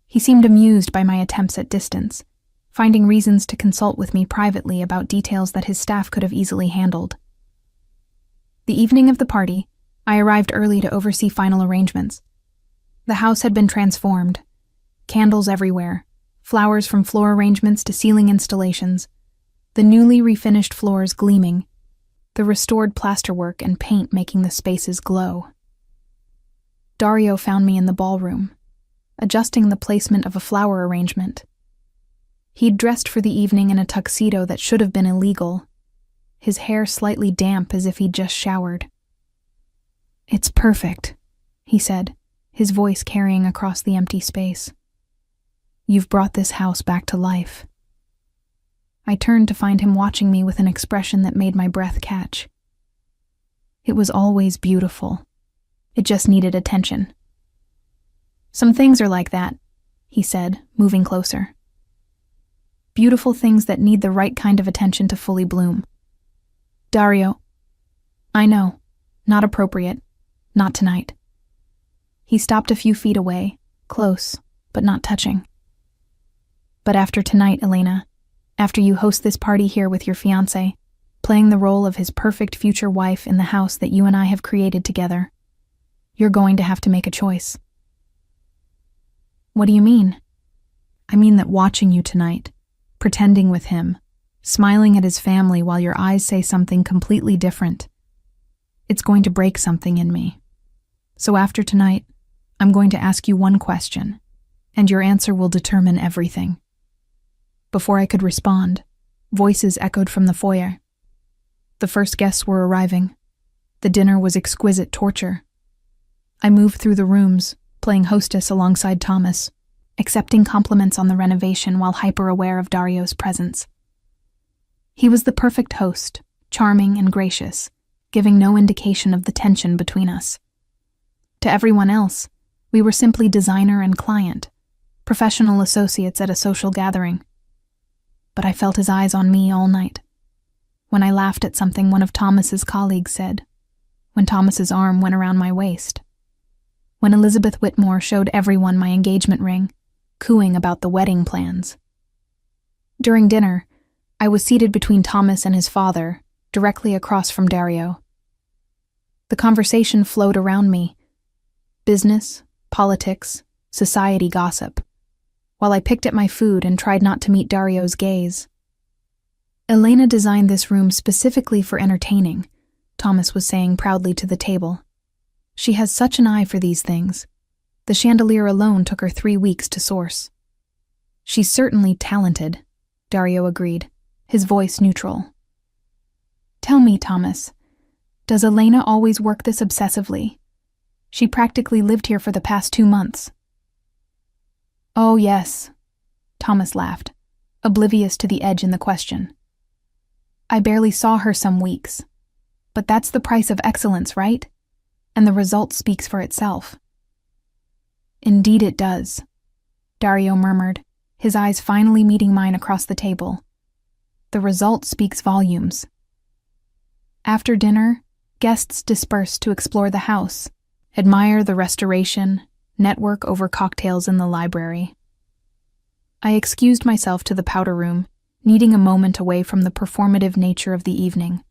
S1: He seemed amused by my attempts at distance, finding reasons to consult with me privately about details that his staff could have easily handled. The evening of the party, I arrived early to oversee final arrangements. The house had been transformed. Candles everywhere, flowers from floor arrangements to ceiling installations, the newly refinished floors gleaming, the restored plasterwork and paint making the spaces glow. Dario found me in the ballroom, adjusting the placement of a flower arrangement. He'd dressed for the evening in a tuxedo that should have been illegal, his hair slightly damp as if he'd just showered. "It's perfect," he said, his voice carrying across the empty space. "You've brought this house back to life." I turned to find him watching me with an expression that made my breath catch. It was always beautiful. It just needed attention. "Some things are like that," he said, moving closer. "Beautiful things that need the right kind of attention to fully bloom." "Dario." "I know. Not appropriate. Not tonight." He stopped a few feet away, close, but not touching. "But after tonight, Elena, after you host this party here with your fiancé, playing the role of his perfect future wife in the house that you and I have created together, you're going to have to make a choice." "What do you mean?" "I mean that watching you tonight, pretending with him, smiling at his family while your eyes say something completely different, it's going to break something in me. So after tonight, I'm going to ask you one question, and your answer will determine everything." Before I could respond, voices echoed from the foyer. The first guests were arriving. The dinner was exquisite torture. I moved through the rooms, playing hostess alongside Thomas, accepting compliments on the renovation while hyper-aware of Dario's presence. He was the perfect host, charming and gracious, giving no indication of the tension between us. To everyone else, we were simply designer and client, professional associates at a social gathering. But I felt his eyes on me all night. When I laughed at something one of Thomas's colleagues said, when Thomas's arm went around my waist, when Elizabeth Whitmore showed everyone my engagement ring, cooing about the wedding plans. During dinner, I was seated between Thomas and his father, directly across from Dario. The conversation flowed around me. Business, politics, society gossip, while I picked at my food and tried not to meet Dario's gaze. "Elena designed this room specifically for entertaining," Thomas was saying proudly to the table. "She has such an eye for these things. The chandelier alone took her 3 weeks to source." "She's certainly talented," Dario agreed, his voice neutral. "Tell me, Thomas, does Elena always work this obsessively? She practically lived here for the past 2 months." "Oh, yes," Thomas laughed, oblivious to the edge in the question. "I barely saw her some weeks. But that's the price of excellence, right? And the result speaks for itself." "Indeed it does," Dario murmured, his eyes finally meeting mine across the table. "The result speaks volumes." After dinner, guests dispersed to explore the house, admire the restoration, network over cocktails in the library. I excused myself to the powder room, needing a moment away from the performative nature of the evening.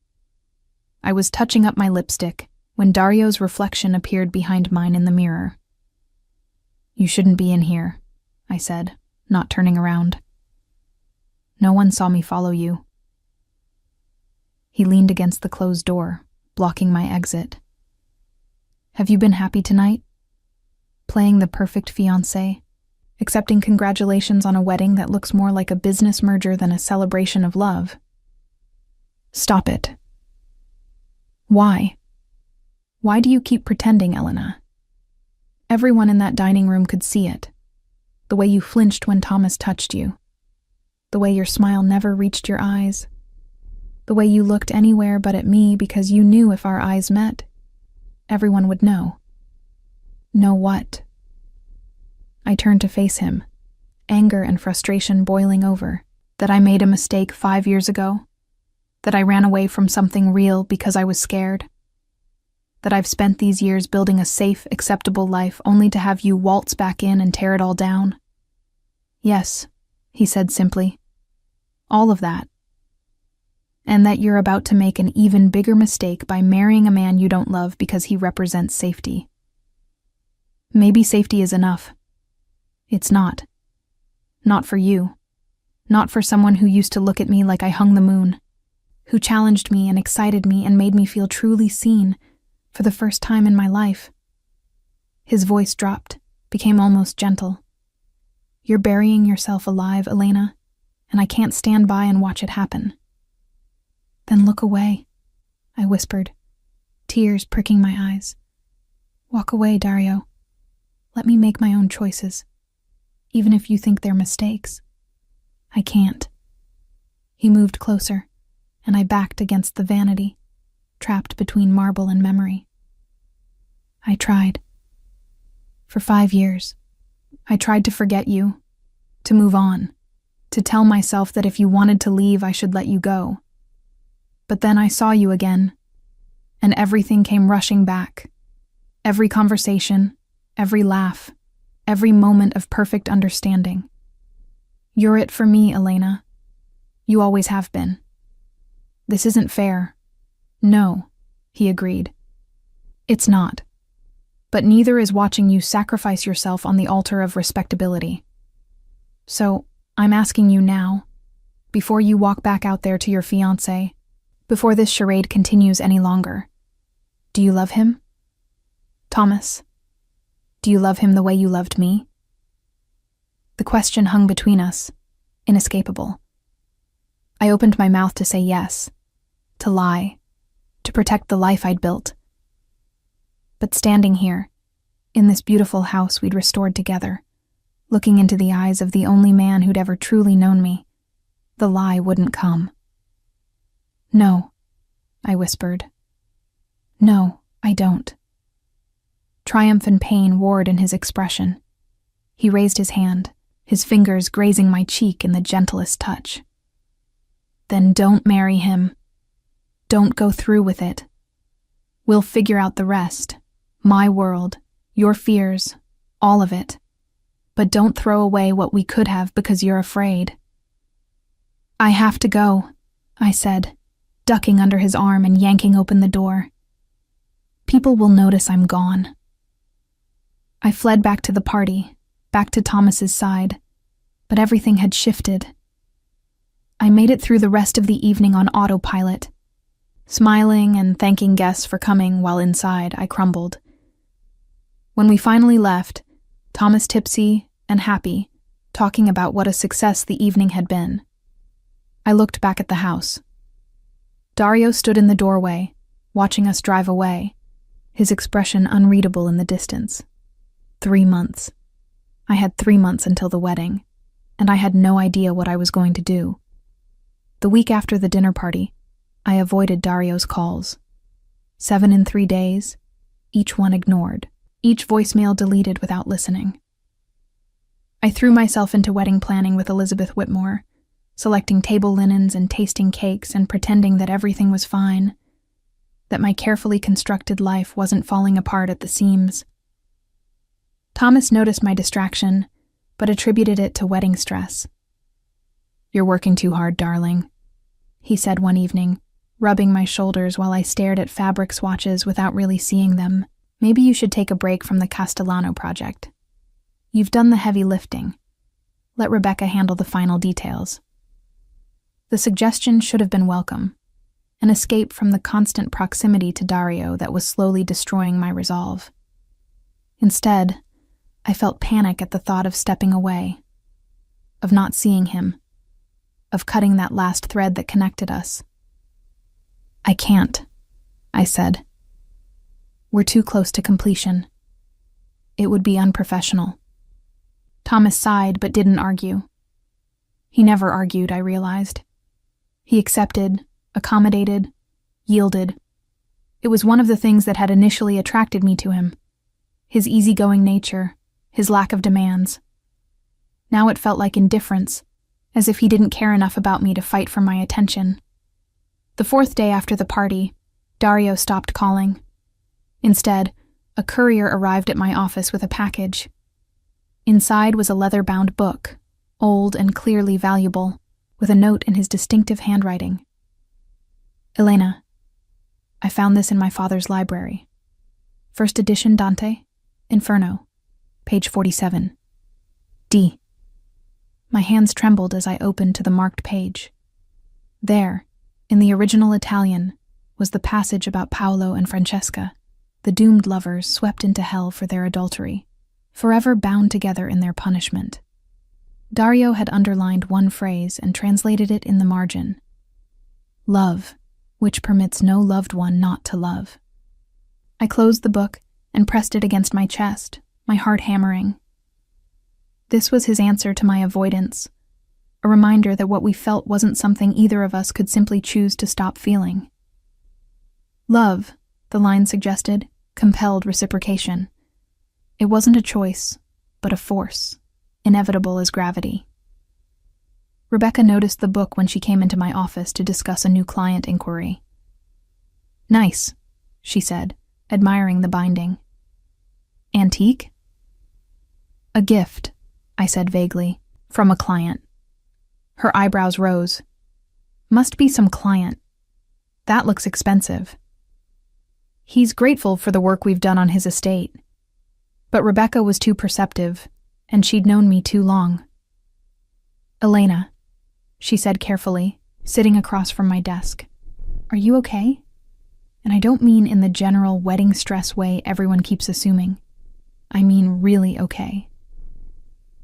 S1: I was touching up my lipstick when Dario's reflection appeared behind mine in the mirror. "You shouldn't be in here," I said, not turning around. "No one saw me follow you." He leaned against the closed door, blocking my exit. "Have you been happy tonight? Playing the perfect fiancé, accepting congratulations on a wedding that looks more like a business merger than a celebration of love. Stop it. Why? Why do you keep pretending, Elena? Everyone in that dining room could see it. The way you flinched when Thomas touched you. The way your smile never reached your eyes. The way you looked anywhere but at me because you knew if our eyes met, everyone would know. Know what? I turned to face him, anger and frustration boiling over, that I made a mistake 5 years ago, that I ran away from something real because I was scared, that I've spent these years building a safe, acceptable life only to have you waltz back in and tear it all down. Yes, he said simply. All of that. And that you're about to make an even bigger mistake by marrying a man you don't love because he represents safety. Maybe safety is enough. It's not. Not for you. Not for someone who used to look at me like I hung the moon, who challenged me and excited me and made me feel truly seen for the first time in my life. His voice dropped, became almost gentle. You're burying yourself alive, Elena, and I can't stand by and watch it happen. Then look away, I whispered, tears pricking my eyes. Walk away, Dario. Let me make my own choices, even if you think they're mistakes. I can't. He moved closer, and I backed against the vanity, trapped between marble and memory. I tried. For 5 years, I tried to forget you, to move on, to tell myself that if you wanted to leave, I should let you go. But then I saw you again, and everything came rushing back. Every conversation, every laugh, every moment of perfect understanding. You're it for me, Elena. You always have been. This isn't fair. No, he agreed. It's not. But neither is watching you sacrifice yourself on the altar of respectability. So, I'm asking you now, before you walk back out there to your fiancé, before this charade continues any longer, do you love him? Thomas, do you love him the way you loved me? The question hung between us, inescapable. I opened my mouth to say yes, to lie, to protect the life I'd built. But standing here, in this beautiful house we'd restored together, looking into the eyes of the only man who'd ever truly known me, the lie wouldn't come. No, I whispered. No, I don't. Triumph and pain warred in his expression. He raised his hand, his fingers grazing my cheek in the gentlest touch. Then don't marry him. Don't go through with it. We'll figure out the rest. My world, your fears, all of it. But don't throw away what we could have because you're afraid. I have to go, I said, ducking under his arm and yanking open the door. People will notice I'm gone. I fled back to the party, back to Thomas's side, but everything had shifted. I made it through the rest of the evening on autopilot, smiling and thanking guests for coming while inside I crumbled. When we finally left, Thomas tipsy and happy, talking about what a success the evening had been, I looked back at the house. Dario stood in the doorway, watching us drive away, his expression unreadable in the distance. 3 months. I had 3 months until the wedding, and I had no idea what I was going to do. The week after the dinner party, I avoided Dario's calls. 7 in 3 days, each one ignored, each voicemail deleted without listening. I threw myself into wedding planning with Elizabeth Whitmore, selecting table linens and tasting cakes and pretending that everything was fine, that my carefully constructed life wasn't falling apart at the seams. Thomas noticed my distraction, but attributed it to wedding stress. "You're working too hard, darling," he said one evening, rubbing my shoulders while I stared at fabric swatches without really seeing them. "Maybe you should take a break from the Castellano project. You've done the heavy lifting. Let Rebecca handle the final details." The suggestion should have been welcome, an escape from the constant proximity to Dario that was slowly destroying my resolve. Instead, I felt panic at the thought of stepping away, of not seeing him, of cutting that last thread that connected us. "I can't," I said. "We're too close to completion. It would be unprofessional." Thomas sighed but didn't argue. He never argued, I realized. He accepted, accommodated, yielded. It was one of the things that had initially attracted me to him. His easygoing nature, his lack of demands. Now it felt like indifference, as if he didn't care enough about me to fight for my attention. The 4th day after the party, Dario stopped calling. Instead, a courier arrived at my office with a package. Inside was a leather-bound book, old and clearly valuable, with a note in his distinctive handwriting. "Elena, I found this in my father's library. First edition Dante, Inferno, page 47. D." My hands trembled as I opened to the marked page. There, in the original Italian, was the passage about Paolo and Francesca, the doomed lovers swept into hell for their adultery, forever bound together in their punishment. Dario had underlined one phrase and translated it in the margin. "Love, which permits no loved one not to love." I closed the book and pressed it against my chest, my heart hammering. This was his answer to my avoidance, a reminder that what we felt wasn't something either of us could simply choose to stop feeling. Love, the line suggested, compelled reciprocation. It wasn't a choice, but a force, inevitable as gravity. Rebecca noticed the book when she came into my office to discuss a new client inquiry. "Nice," she said, admiring the binding. "Antique?" "A gift," I said vaguely, "from a client." Her eyebrows rose. "Must be some client. That looks expensive." "He's grateful for the work we've done on his estate." But Rebecca was too perceptive, and she'd known me too long. "Elena," she said carefully, sitting across from my desk, "are you okay? And I don't mean in the general wedding stress way everyone keeps assuming. I mean really okay."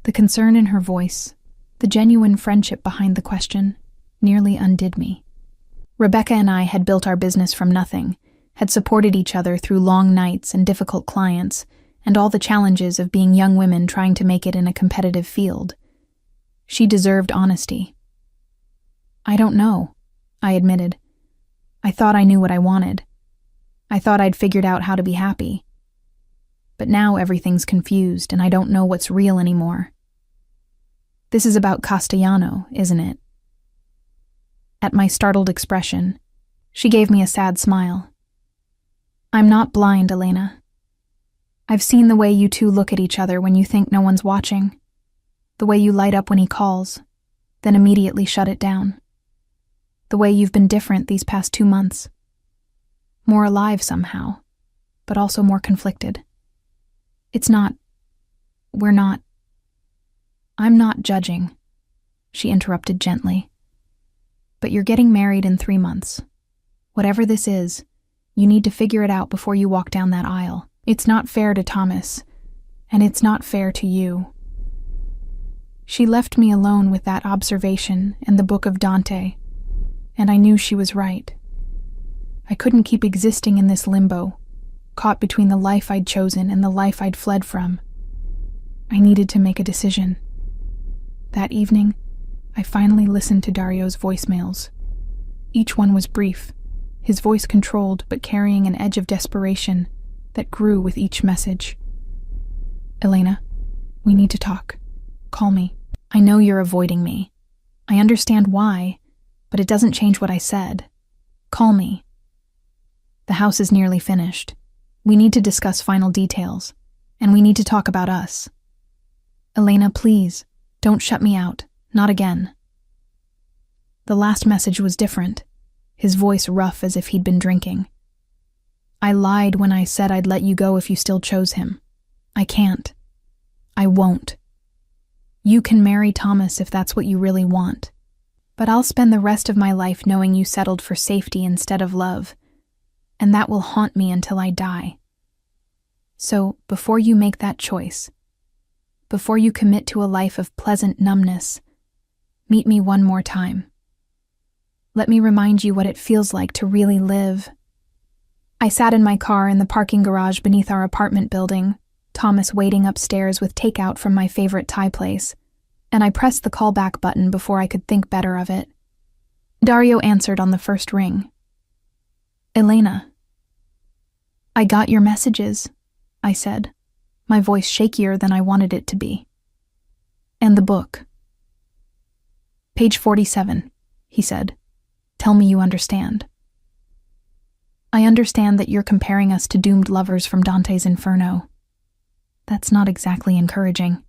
S1: The concern in her voice, the genuine friendship behind the question, nearly undid me. Rebecca and I had built our business from nothing, had supported each other through long nights and difficult clients, and all the challenges of being young women trying to make it in a competitive field. She deserved honesty. "I don't know," I admitted. "I thought I knew what I wanted. I thought I'd figured out how to be happy. But now everything's confused and I don't know what's real anymore." "This is about Castellano, isn't it?" At my startled expression, she gave me a sad smile. "I'm not blind, Elena. I've seen the way you two look at each other when you think no one's watching. The way you light up when he calls, then immediately shut it down. The way you've been different these past 2 months. More alive somehow, but also more conflicted. I'm not judging," she interrupted gently. "But you're getting married in 3 months. Whatever this is, you need to figure it out before you walk down that aisle. It's not fair to Thomas, and it's not fair to you." She left me alone with that observation and the book of Dante, and I knew she was right. I couldn't keep existing in this limbo, caught between the life I'd chosen and the life I'd fled from. I needed to make a decision. That evening, I finally listened to Dario's voicemails. Each one was brief, his voice controlled but carrying an edge of desperation that grew with each message. "Elena, we need to talk. Call me. I know you're avoiding me. I understand why, but it doesn't change what I said. Call me. The house is nearly finished. We need to discuss final details, and we need to talk about us. Elena, please, don't shut me out. Not again." The last message was different, his voice rough as if he'd been drinking. "I lied when I said I'd let you go if you still chose him. I can't. I won't. You can marry Thomas if that's what you really want. But I'll spend the rest of my life knowing you settled for safety instead of love, and that will haunt me until I die. So, before you make that choice, before you commit to a life of pleasant numbness, meet me one more time. Let me remind you what it feels like to really live. I sat in my car in the parking garage beneath our apartment building, Thomas waiting upstairs with takeout from my favorite Thai place, and I pressed the callback button before I could think better of it. Dario answered on the first ring. Elena. I got your messages, I said, my voice shakier than I wanted it to be. And the book. Page 47, he said. Tell me you understand. I understand that you're comparing us to doomed lovers from Dante's Inferno. That's not exactly encouraging.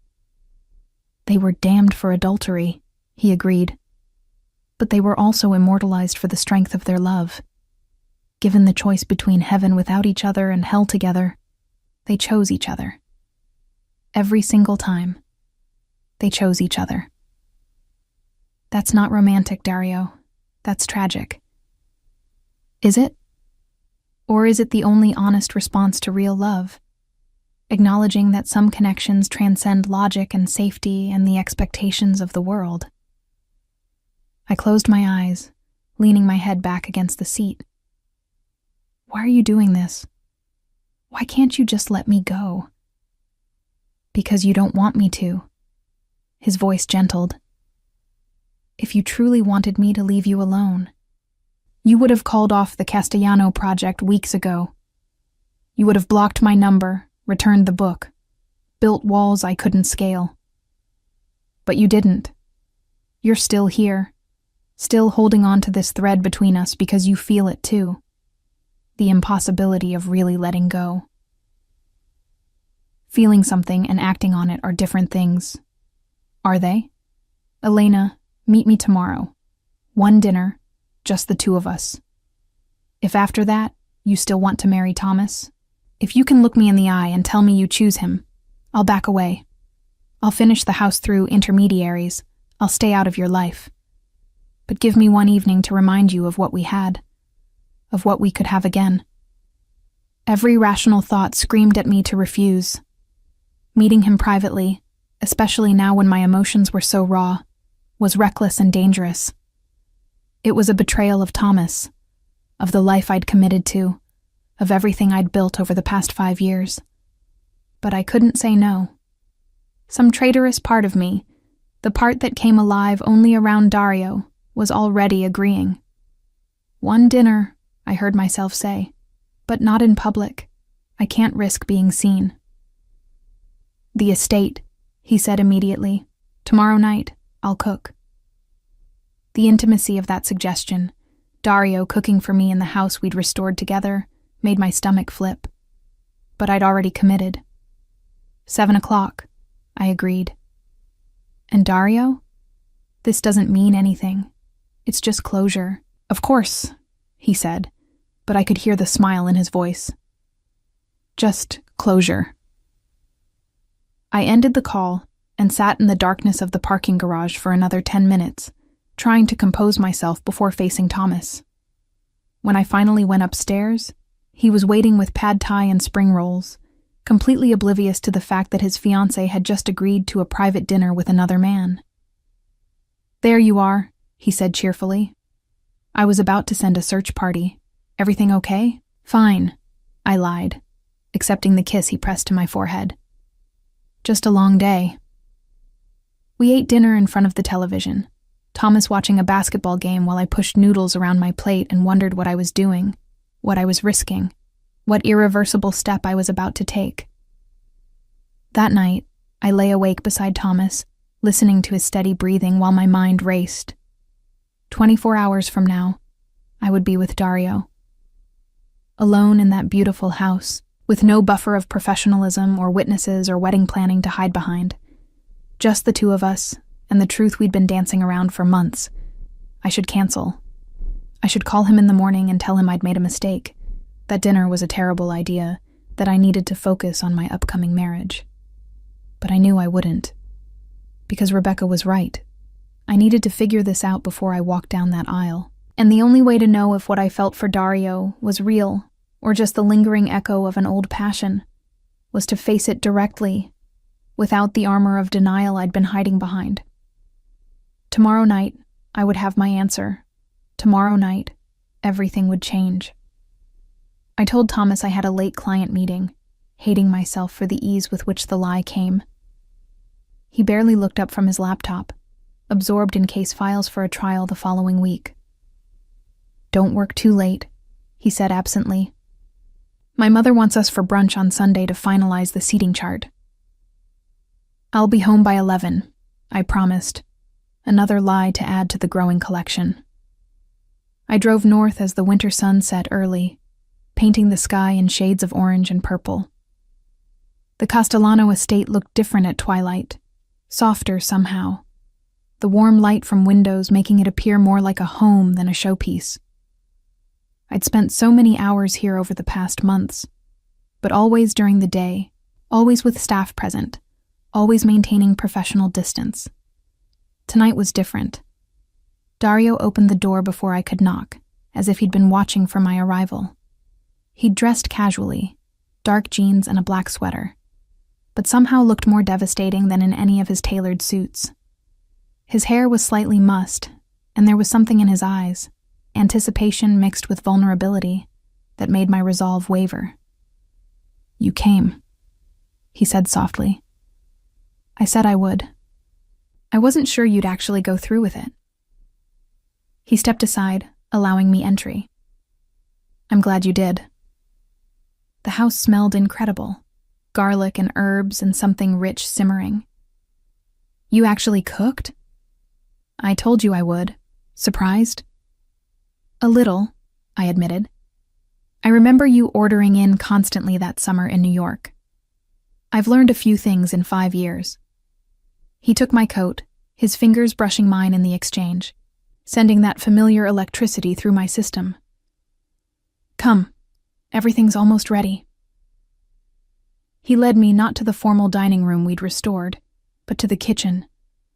S1: They were damned for adultery, he agreed. But they were also immortalized for the strength of their love. Given the choice between heaven without each other and hell together, they chose each other. Every single time, they chose each other. That's not romantic, Dario. That's tragic. Is it? Or is it the only honest response to real love? Acknowledging that some connections transcend logic and safety and the expectations of the world. I closed my eyes, leaning my head back against the seat. Why are you doing this? Why can't you just let me go? Because you don't want me to. His voice gentled. If you truly wanted me to leave you alone, you would have called off the Castellano project weeks ago. You would have blocked my number, returned the book, built walls I couldn't scale. But you didn't. You're still here, still holding on to this thread between us because you feel it too. The impossibility of really letting go. Feeling something and acting on it are different things. Are they? Elena, meet me tomorrow. One dinner, just the two of us. If after that, you still want to marry Thomas, if you can look me in the eye and tell me you choose him, I'll back away. I'll finish the house through intermediaries. I'll stay out of your life. But give me one evening to remind you of what we had, of what we could have again. Every rational thought screamed at me to refuse. Meeting him privately, especially now when my emotions were so raw, was reckless and dangerous. It was a betrayal of Thomas, of the life I'd committed to, of everything I'd built over the past 5 years. But I couldn't say no. Some traitorous part of me, the part that came alive only around Dario, was already agreeing. One dinner, I heard myself say, but not in public. I can't risk being seen. The estate, he said immediately. Tomorrow night, I'll cook. The intimacy of that suggestion, Dario cooking for me in the house we'd restored together, made my stomach flip. But I'd already committed. 7 o'clock, I agreed. And Dario? This doesn't mean anything. It's just closure. Of course, he said, but I could hear the smile in his voice. Just closure. I ended the call and sat in the darkness of the parking garage for another 10 minutes, trying to compose myself before facing Thomas. When I finally went upstairs, he was waiting with pad thai and spring rolls, completely oblivious to the fact that his fiancée had just agreed to a private dinner with another man. There you are, he said cheerfully. I was about to send a search party. Everything okay? Fine, I lied, accepting the kiss he pressed to my forehead. Just a long day. We ate dinner in front of the television, Thomas watching a basketball game while I pushed noodles around my plate and wondered what I was doing, what I was risking, what irreversible step I was about to take. That night, I lay awake beside Thomas, listening to his steady breathing while my mind raced. 24 hours from now, I would be with Dario. Alone in that beautiful house, with no buffer of professionalism or witnesses or wedding planning to hide behind. Just the two of us, and the truth we'd been dancing around for months. I should cancel. I should call him in the morning and tell him I'd made a mistake, that dinner was a terrible idea, that I needed to focus on my upcoming marriage. But I knew I wouldn't. Because Rebecca was right. I needed to figure this out before I walked down that aisle. And the only way to know if what I felt for Dario was real, or just the lingering echo of an old passion, was to face it directly, without the armor of denial I'd been hiding behind. Tomorrow night, I would have my answer. Tomorrow night, everything would change. I told Thomas I had a late client meeting, hating myself for the ease with which the lie came. He barely looked up from his laptop, absorbed in case files for a trial the following week. "Don't work too late," he said absently. "My mother wants us for brunch on Sunday to finalize the seating chart." "I'll be home by 11, I promised, another lie to add to the growing collection. I drove north as the winter sun set early, painting the sky in shades of orange and purple. The Castellano estate looked different at twilight, softer somehow, the warm light from windows making it appear more like a home than a showpiece. I'd spent so many hours here over the past months, but always during the day, always with staff present, always maintaining professional distance. Tonight was different. Dario opened the door before I could knock, as if he'd been watching for my arrival. He'd dressed casually, dark jeans and a black sweater, but somehow looked more devastating than in any of his tailored suits. His hair was slightly mussed, and there was something in his eyes, anticipation mixed with vulnerability, that made my resolve waver. "You came," he said softly. I said I would. I wasn't sure you'd actually go through with it. He stepped aside, allowing me entry. "I'm glad you did." The house smelled incredible, garlic and herbs and something rich simmering. "You actually cooked?" "I told you I would." Surprised? "A little," I admitted. "I remember you ordering in constantly that summer in New York. I've learned a few things in 5 years." He took my coat, his fingers brushing mine in the exchange, sending that familiar electricity through my system. "Come, everything's almost ready." He led me not to the formal dining room we'd restored, but to the kitchen,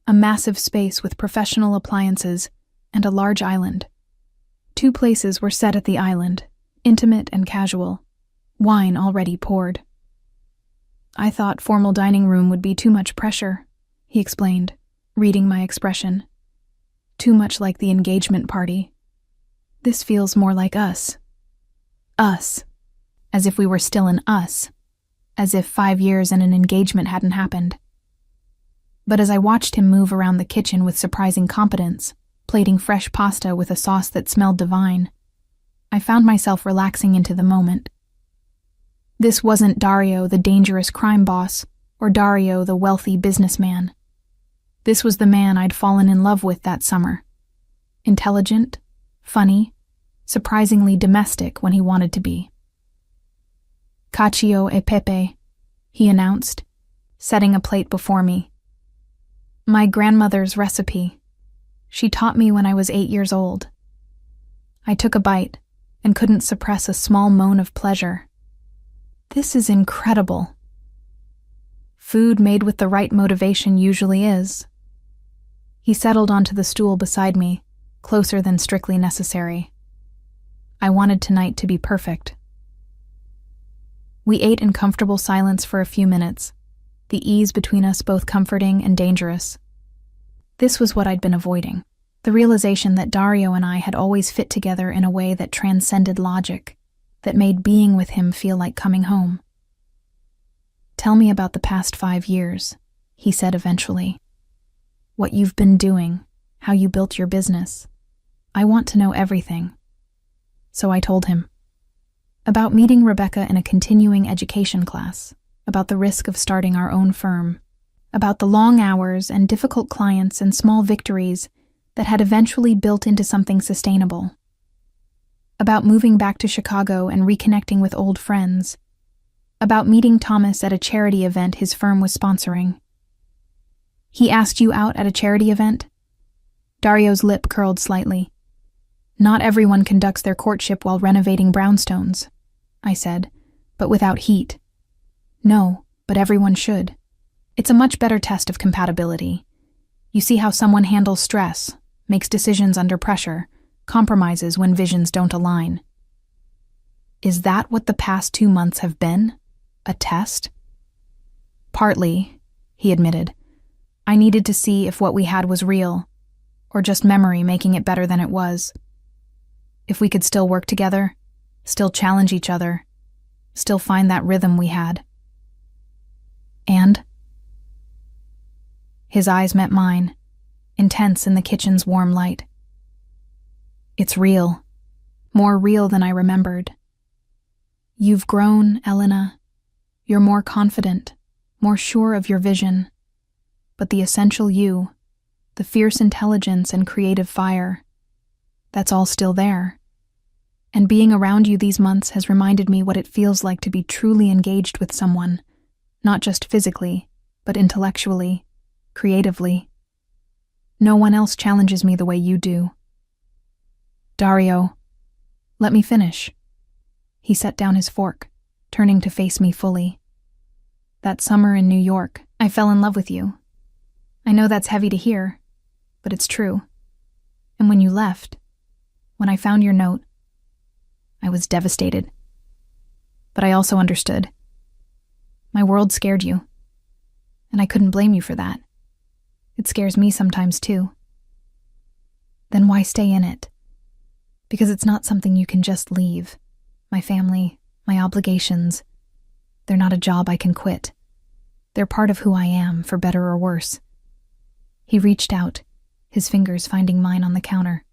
S1: a massive space with professional appliances and a large island. 2 places were set at the island, intimate and casual, wine already poured. "I thought formal dining room would be too much pressure," he explained, reading my expression. "Too much like the engagement party. This feels more like us. Us. As if we were still in us. As if 5 years and an engagement hadn't happened." But as I watched him move around the kitchen with surprising competence, plating fresh pasta with a sauce that smelled divine, I found myself relaxing into the moment. This wasn't Dario, the dangerous crime boss, or Dario, the wealthy businessman. This was the man I'd fallen in love with that summer. Intelligent, funny, surprisingly domestic when he wanted to be. "Cacio e pepe," he announced, setting a plate before me. "My grandmother's recipe. She taught me when I was 8 years old." I took a bite and couldn't suppress a small moan of pleasure. This is incredible. Food made with the right motivation usually is. He settled onto the stool beside me, closer than strictly necessary. I wanted tonight to be perfect. We ate in comfortable silence for a few minutes, the ease between us both comforting and dangerous. This was what I'd been avoiding, the realization that Dario and I had always fit together in a way that transcended logic, that made being with him feel like coming home. "Tell me about the past 5 years," he said eventually. "What you've been doing, how you built your business. I want to know everything." So I told him. About meeting Rebecca in a continuing education class, about the risk of starting our own firm, about the long hours and difficult clients and small victories that had eventually built into something sustainable. About moving back to Chicago and reconnecting with old friends. About meeting Thomas at a charity event his firm was sponsoring. "He asked you out at a charity event?" Dario's lip curled slightly. "Not everyone conducts their courtship while renovating brownstones," I said, but without heat. "No, but everyone should. It's a much better test of compatibility. You see how someone handles stress, makes decisions under pressure, compromises when visions don't align." Is that what the past 2 months have been? A test? Partly, he admitted. I needed to see if what we had was real, or just memory making it better than it was. If we could still work together, still challenge each other, still find that rhythm we had. And? His eyes met mine, intense in the kitchen's warm light. It's real, more real than I remembered. You've grown, Elena. You're more confident, more sure of your vision. But the essential you, the fierce intelligence and creative fire, that's all still there. And being around you these months has reminded me what it feels like to be truly engaged with someone, not just physically, but intellectually, creatively. No one else challenges me the way you do. Dario, let me finish. He set down his fork, turning to face me fully. That summer in New York, I fell in love with you. I know that's heavy to hear, but it's true. And when you left, when I found your note, I was devastated. But I also understood. My world scared you, and I couldn't blame you for that. It scares me sometimes too. Then why stay in it? Because it's not something you can just leave. My family, my obligations, they're not a job I can quit. They're part of who I am, for better or worse. He reached out, his fingers finding mine on the counter.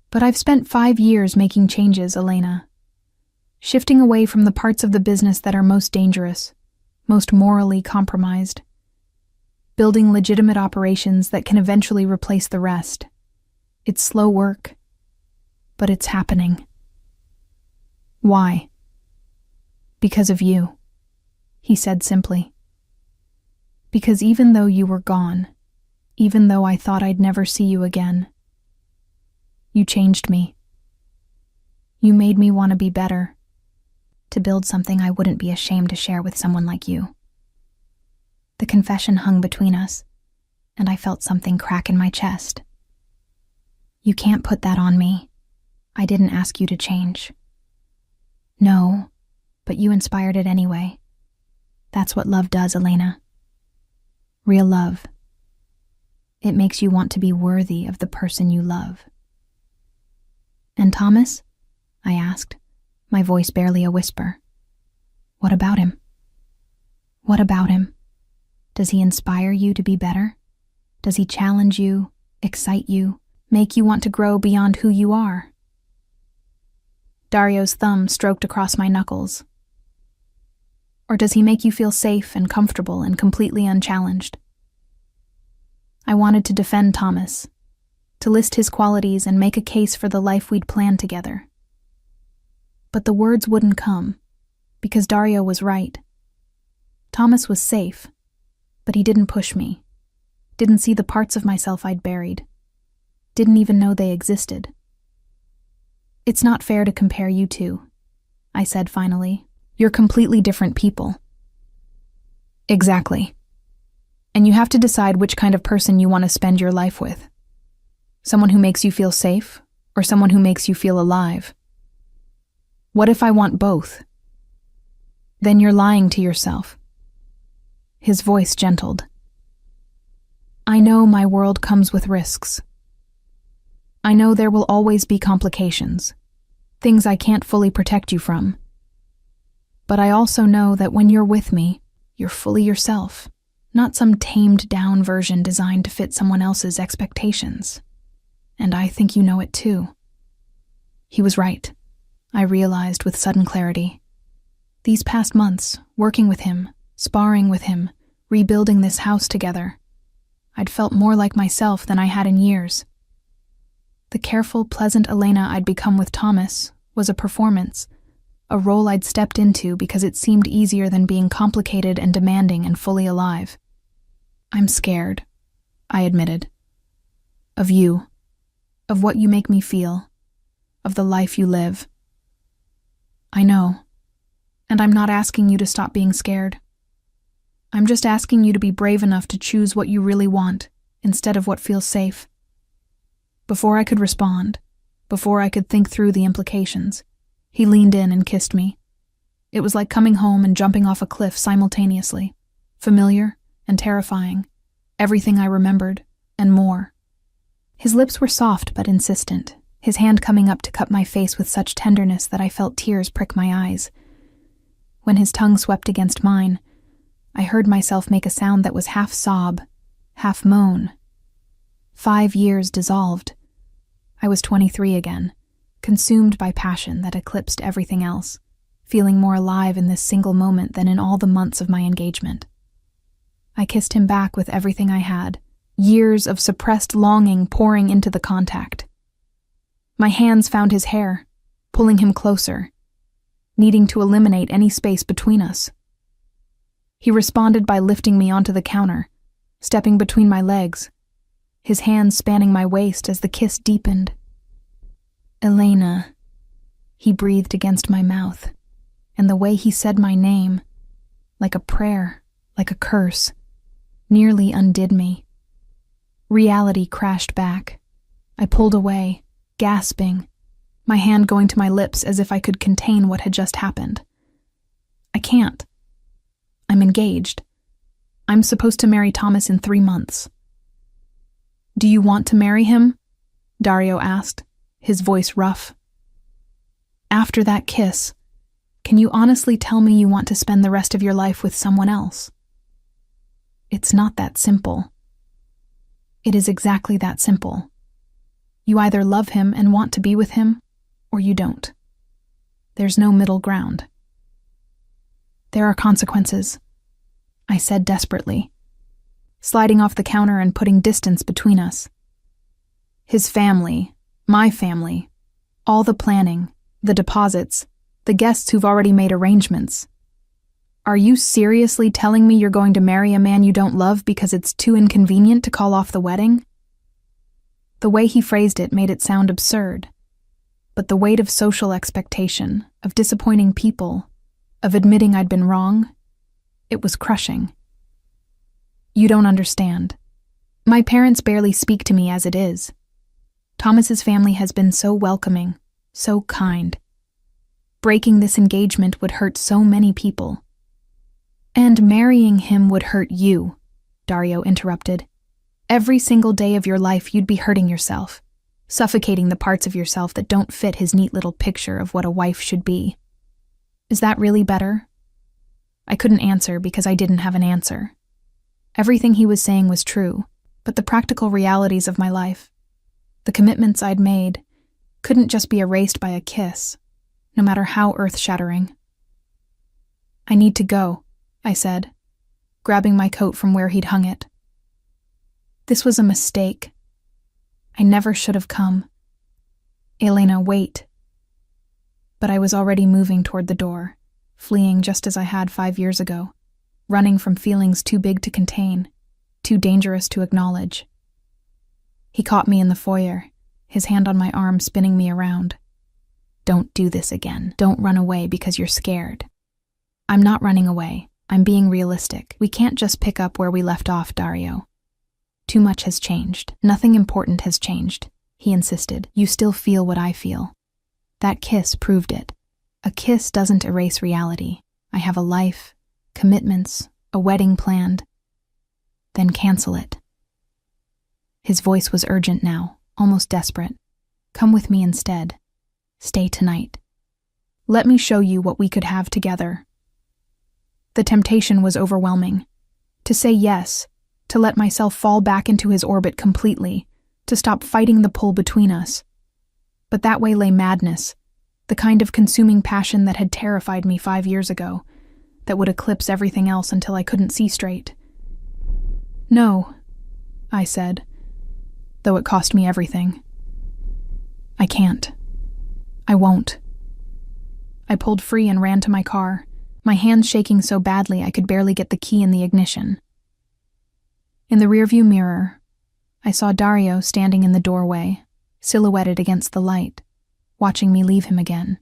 S1: But I've spent 5 years making changes, Elena. Shifting away from the parts of the business that are most dangerous, most morally compromised. Building legitimate operations that can eventually replace the rest. It's slow work, but it's happening. Why? Because of you, he said simply. Because even though you were gone, even though I thought I'd never see you again, you changed me. You made me want to be better, to build something I wouldn't be ashamed to share with someone like you. The confession hung between us, and I felt something crack in my chest. You can't put that on me. I didn't ask you to change. No, but you inspired it anyway. That's what love does, Elena. Real love. It makes you want to be worthy of the person you love. And Thomas? I asked, my voice barely a whisper. What about him? What about him? Does he inspire you to be better? Does he challenge you, excite you, make you want to grow beyond who you are? Dario's thumb stroked across my knuckles. Or does he make you feel safe and comfortable and completely unchallenged? I wanted to defend Thomas, to list his qualities and make a case for the life we'd planned together. But the words wouldn't come, because Dario was right. Thomas was safe, but he didn't push me, didn't see the parts of myself I'd buried, didn't even know they existed. It's not fair to compare you two, I said finally. You're completely different people. Exactly. And you have to decide which kind of person you want to spend your life with. Someone who makes you feel safe, or someone who makes you feel alive? What if I want both? Then you're lying to yourself. His voice gentled. I know my world comes with risks. I know there will always be complications, things I can't fully protect you from. But I also know that when you're with me, you're fully yourself, not some tamed-down version designed to fit someone else's expectations. And I think you know it too. He was right, I realized with sudden clarity. These past months, working with him, sparring with him, rebuilding this house together, I'd felt more like myself than I had in years. The careful, pleasant Elena I'd become with Thomas was a performance, a role I'd stepped into because it seemed easier than being complicated and demanding and fully alive. I'm scared, I admitted. Of you. Of what you make me feel. Of the life you live. I know. And I'm not asking you to stop being scared. I'm just asking you to be brave enough to choose what you really want, instead of what feels safe. Before I could respond, before I could think through the implications, he leaned in and kissed me. It was like coming home and jumping off a cliff simultaneously, familiar and terrifying, everything I remembered, and more. His lips were soft but insistent, his hand coming up to cup my face with such tenderness that I felt tears prick my eyes. When his tongue swept against mine, I heard myself make a sound that was half sob, half moan. 5 years dissolved. I was 23 again, consumed by passion that eclipsed everything else, feeling more alive in this single moment than in all the months of my engagement. I kissed him back with everything I had, years of suppressed longing pouring into the contact. My hands found his hair, pulling him closer, needing to eliminate any space between us. He responded by lifting me onto the counter, stepping between my legs, his hands spanning my waist as the kiss deepened. "Elena," he breathed against my mouth, and the way he said my name, like a prayer, like a curse, nearly undid me. Reality crashed back. I pulled away, gasping, my hand going to my lips as if I could contain what had just happened. I can't. I'm engaged. I'm supposed to marry Thomas in 3 months. "Do you want to marry him?" Dario asked, his voice rough. "After that kiss, can you honestly tell me you want to spend the rest of your life with someone else?" It's not that simple. It is exactly that simple. You either love him and want to be with him, or you don't. There's no middle ground. "There are consequences," I said desperately, sliding off the counter and putting distance between us. His family, my family, all the planning, the deposits, the guests who've already made arrangements. Are you seriously telling me you're going to marry a man you don't love because it's too inconvenient to call off the wedding? The way he phrased it made it sound absurd, but the weight of social expectation, of disappointing people, of admitting I'd been wrong, it was crushing. "You don't understand. My parents barely speak to me as it is. Thomas's family has been so welcoming, so kind. Breaking this engagement would hurt so many people. And marrying him would hurt you," Dario interrupted. "Every single day of your life you'd be hurting yourself, suffocating the parts of yourself that don't fit his neat little picture of what a wife should be. Is that really better?" I couldn't answer because I didn't have an answer. Everything he was saying was true, but the practical realities of my life, the commitments I'd made, couldn't just be erased by a kiss, no matter how earth-shattering. "I need to go," I said, grabbing my coat from where he'd hung it. "This was a mistake. I never should have come. Elena, wait." But I was already moving toward the door, fleeing just as I had 5 years ago, running from feelings too big to contain, too dangerous to acknowledge. He caught me in the foyer, his hand on my arm spinning me around. "Don't do this again. Don't run away because you're scared." "I'm not running away. I'm being realistic. We can't just pick up where we left off, Dario. Too much has changed. Nothing important has changed," he insisted. "You still feel what I feel. That kiss proved it. A kiss doesn't erase reality. I have a life, commitments, a wedding planned. Then cancel it." His voice was urgent now, almost desperate. "Come with me instead. Stay tonight. Let me show you what we could have together." The temptation was overwhelming. To say yes, to let myself fall back into his orbit completely, to stop fighting the pull between us. But that way lay madness, the kind of consuming passion that had terrified me 5 years ago, that would eclipse everything else until I couldn't see straight. "No," I said, though it cost me everything. "I can't. I won't." I pulled free and ran to my car, my hands shaking so badly I could barely get the key in the ignition. In the rearview mirror, I saw Dario standing in the doorway, silhouetted against the light, watching me leave him again.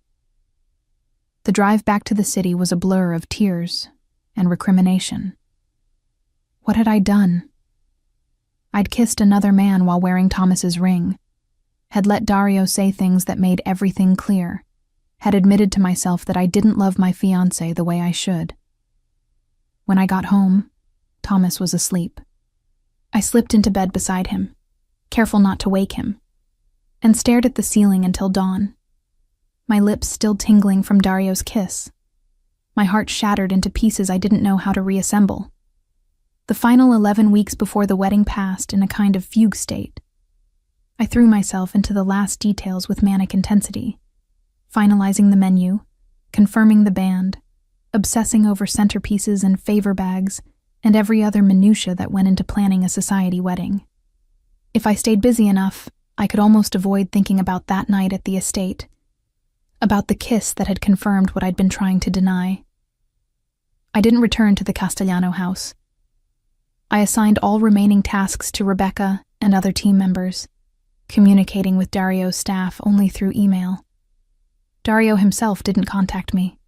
S1: The drive back to the city was a blur of tears and recrimination. What had I done? I'd kissed another man while wearing Thomas's ring, had let Dario say things that made everything clear, had admitted to myself that I didn't love my fiancé the way I should. When I got home, Thomas was asleep. I slipped into bed beside him, careful not to wake him, and stared at the ceiling until dawn, my lips still tingling from Dario's kiss, my heart shattered into pieces I didn't know how to reassemble. The final 11 weeks before the wedding passed in a kind of fugue state. I threw myself into the last details with manic intensity, finalizing the menu, confirming the band, obsessing over centerpieces and favor bags, and every other minutia that went into planning a society wedding. If I stayed busy enough, I could almost avoid thinking about that night at the estate, about the kiss that had confirmed what I'd been trying to deny. I didn't return to the Castellano house. I assigned all remaining tasks to Rebecca and other team members, communicating with Dario's staff only through email. Dario himself didn't contact me.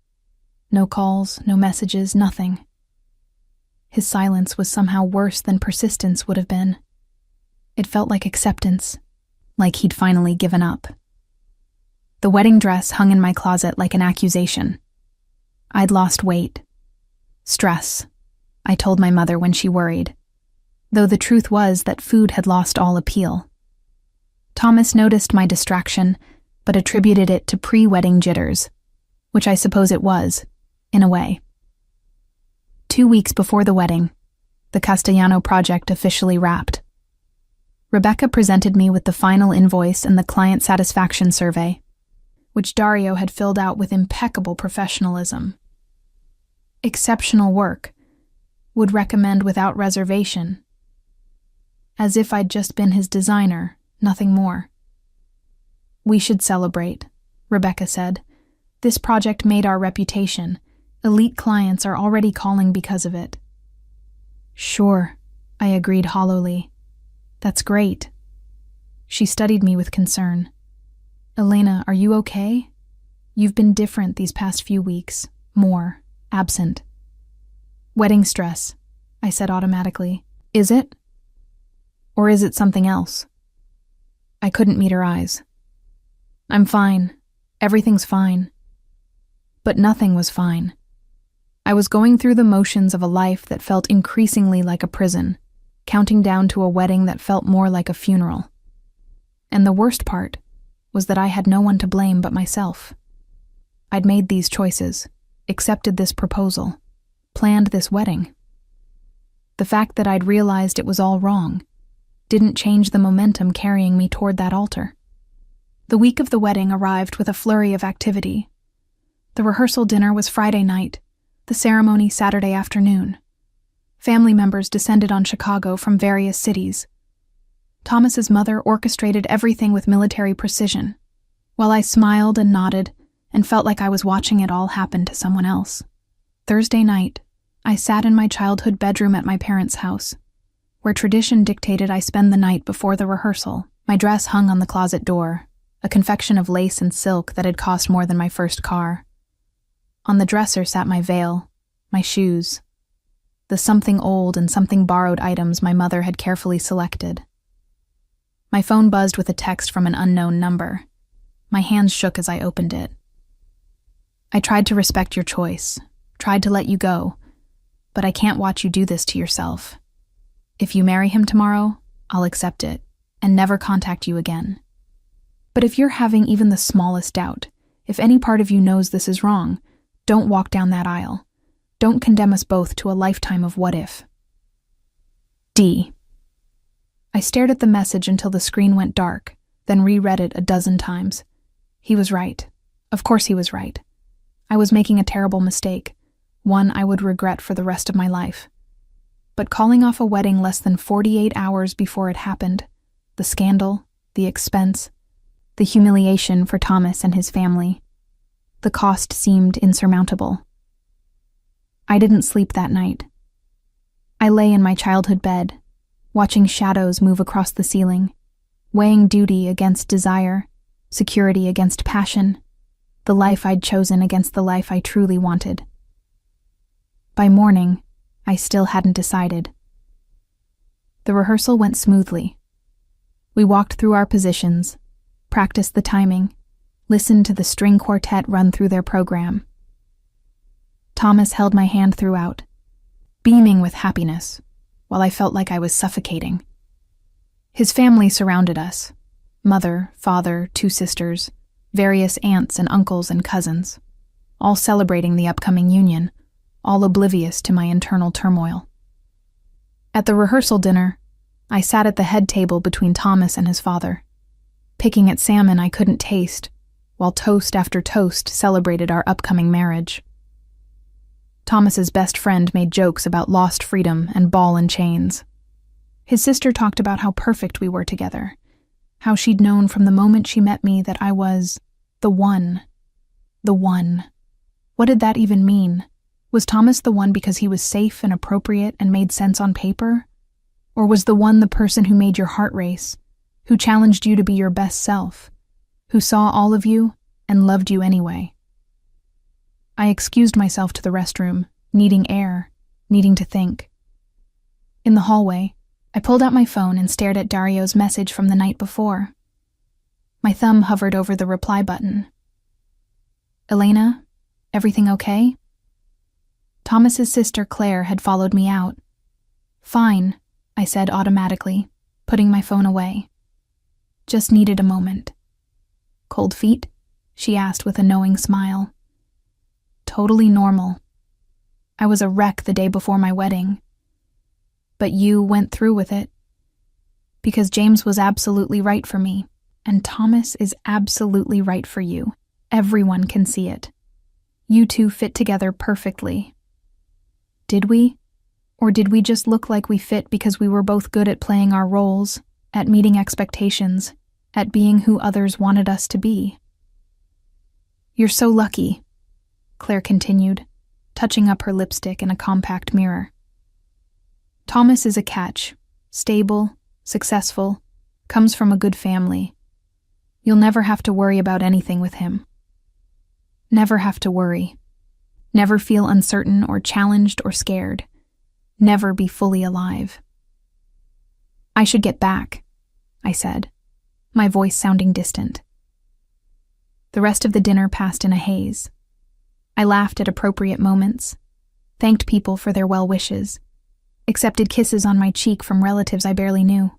S1: No calls, no messages, nothing. His silence was somehow worse than persistence would have been. It felt like acceptance, like he'd finally given up. The wedding dress hung in my closet like an accusation. I'd lost weight. Stress, I told my mother when she worried, though the truth was that food had lost all appeal. Thomas noticed my distraction, but attributed it to pre-wedding jitters, which I suppose it was, in a way. 2 weeks before the wedding, the Castellano project officially wrapped. Rebecca presented me with the final invoice and the client satisfaction survey, which Dario had filled out with impeccable professionalism. Exceptional work. Would recommend without reservation. As if I'd just been his designer, nothing more. We should celebrate, Rebecca said. This project made our reputation. Elite clients are already calling because of it. Sure, I agreed hollowly. That's great. She studied me with concern. Elena, are you okay? You've been different these past few weeks. More. Absent. Wedding stress, I said automatically. Is it? Or is it something else? I couldn't meet her eyes. I'm fine. Everything's fine. But nothing was fine. I was going through the motions of a life that felt increasingly like a prison, counting down to a wedding that felt more like a funeral. And the worst part was that I had no one to blame but myself. I'd made these choices, accepted this proposal, planned this wedding. The fact that I'd realized it was all wrong didn't change the momentum carrying me toward that altar. The week of the wedding arrived with a flurry of activity. The rehearsal dinner was Friday night, the ceremony Saturday afternoon. Family members descended on Chicago from various cities. Thomas's mother orchestrated everything with military precision, while I smiled and nodded and felt like I was watching it all happen to someone else. Thursday night, I sat in my childhood bedroom at my parents' house, where tradition dictated I spend the night before the rehearsal. My dress hung on the closet door, a confection of lace and silk that had cost more than my first car. On the dresser sat my veil, my shoes, the something old and something borrowed items my mother had carefully selected. My phone buzzed with a text from an unknown number. My hands shook as I opened it. I tried to respect your choice, tried to let you go, but I can't watch you do this to yourself. If you marry him tomorrow, I'll accept it and never contact you again. But if you're having even the smallest doubt, if any part of you knows this is wrong, don't walk down that aisle. Don't condemn us both to a lifetime of what if. D. I stared at the message until the screen went dark, then reread it a dozen times. He was right. Of course he was right. I was making a terrible mistake, one I would regret for the rest of my life. But calling off a wedding less than 48 hours before it happened, the scandal, the expense, the humiliation for Thomas and his family, the cost seemed insurmountable. I didn't sleep that night. I lay in my childhood bed, watching shadows move across the ceiling, weighing duty against desire, security against passion, the life I'd chosen against the life I truly wanted. By morning, I still hadn't decided. The rehearsal went smoothly. We walked through our positions, practiced the timing, listened to the string quartet run through their program. Thomas held my hand throughout, beaming with happiness, while I felt like I was suffocating. His family surrounded us: mother, father, 2 sisters, various aunts and uncles and cousins, all celebrating the upcoming union, all oblivious to my internal turmoil. At the rehearsal dinner, I sat at the head table between Thomas and his father, picking at salmon I couldn't taste, while toast after toast celebrated our upcoming marriage. Thomas's best friend made jokes about lost freedom and ball and chains. His sister talked about how perfect we were together, how she'd known from the moment she met me that I was the one. The one. What did that even mean? Was Thomas the one because he was safe and appropriate and made sense on paper? Or was the one the person who made your heart race, who challenged you to be your best self, who saw all of you and loved you anyway? I excused myself to the restroom, needing air, needing to think. In the hallway, I pulled out my phone and stared at Dario's message from the night before. My thumb hovered over the reply button. "Elena, everything okay?" Thomas's sister Claire had followed me out. "Fine," I said automatically, putting my phone away. "Just needed a moment." "Cold feet?" she asked with a knowing smile. "Totally normal. I was a wreck the day before my wedding. But you went through with it. Because James was absolutely right for me, and Thomas is absolutely right for you. Everyone can see it. You two fit together perfectly." Did we? Or did we just look like we fit because we were both good at playing our roles, at meeting expectations, at being who others wanted us to be? "You're so lucky," Claire continued, touching up her lipstick in a compact mirror. "Thomas is a catch, stable, successful, comes from a good family. You'll never have to worry about anything with him. Never have to worry. Never feel uncertain or challenged or scared. Never be fully alive." "I should get back," I said, my voice sounding distant. The rest of the dinner passed in a haze. I laughed at appropriate moments, thanked people for their well wishes, accepted kisses on my cheek from relatives I barely knew.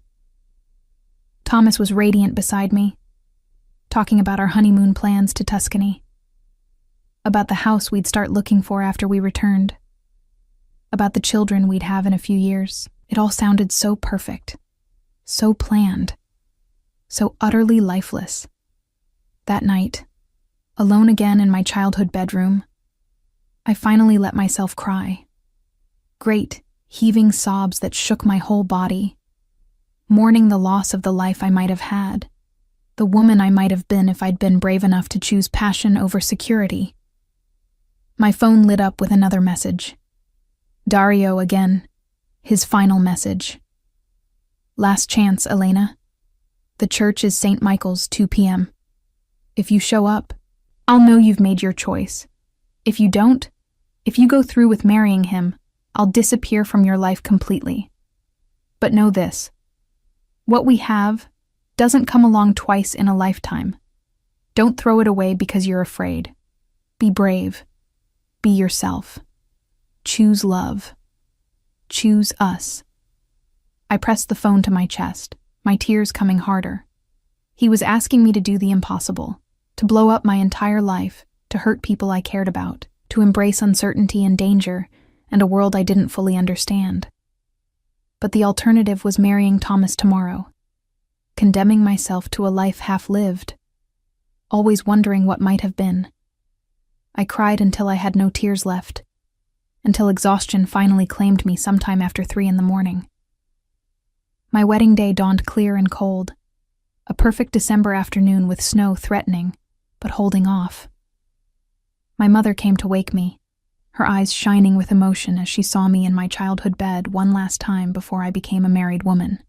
S1: Thomas was radiant beside me, talking about our honeymoon plans to Tuscany, about the house we'd start looking for after we returned, about the children we'd have in a few years. It all sounded so perfect, so planned, so utterly lifeless. That night, alone again in my childhood bedroom, I finally let myself cry. Great, heaving sobs that shook my whole body, mourning the loss of the life I might have had, the woman I might have been if I'd been brave enough to choose passion over security. My phone lit up with another message. Dario again, his final message. "Last chance, Elena. The church is St. Michael's, 2 p.m. If you show up, I'll know you've made your choice. If you don't, if you go through with marrying him, I'll disappear from your life completely. But know this: what we have doesn't come along twice in a lifetime. Don't throw it away because you're afraid. Be brave. Be yourself. Choose love. Choose us." I pressed the phone to my chest, my tears coming harder. He was asking me to do the impossible, to blow up my entire life, to hurt people I cared about, to embrace uncertainty and danger, and a world I didn't fully understand. But the alternative was marrying Thomas tomorrow, condemning myself to a life half-lived, always wondering what might have been. I cried until I had no tears left, until exhaustion finally claimed me sometime after 3 a.m. My wedding day dawned clear and cold, a perfect December afternoon with snow threatening, but holding off. My mother came to wake me, her eyes shining with emotion as she saw me in my childhood bed one last time before I became a married woman.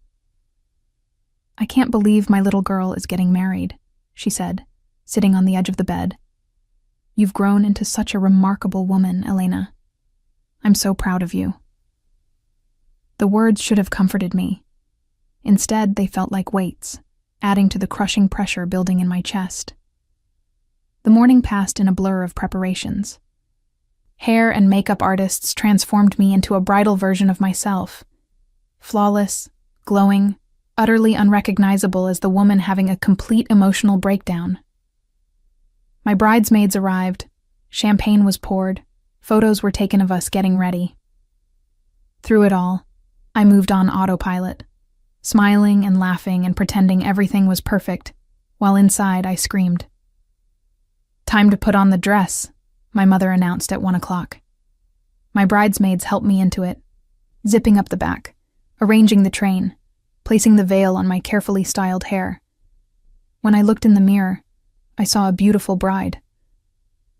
S1: "I can't believe my little girl is getting married," she said, sitting on the edge of the bed. "You've grown into such a remarkable woman, Elena. I'm so proud of you." The words should have comforted me. Instead, they felt like weights, adding to the crushing pressure building in my chest. The morning passed in a blur of preparations. Hair and makeup artists transformed me into a bridal version of myself, flawless, glowing, utterly unrecognizable as the woman having a complete emotional breakdown. My bridesmaids arrived, champagne was poured, photos were taken of us getting ready. Through it all, I moved on autopilot, smiling and laughing and pretending everything was perfect, while inside I screamed. "Time to put on the dress," my mother announced at 1 o'clock. My bridesmaids helped me into it, zipping up the back, arranging the train, placing the veil on my carefully styled hair. When I looked in the mirror, I saw a beautiful bride.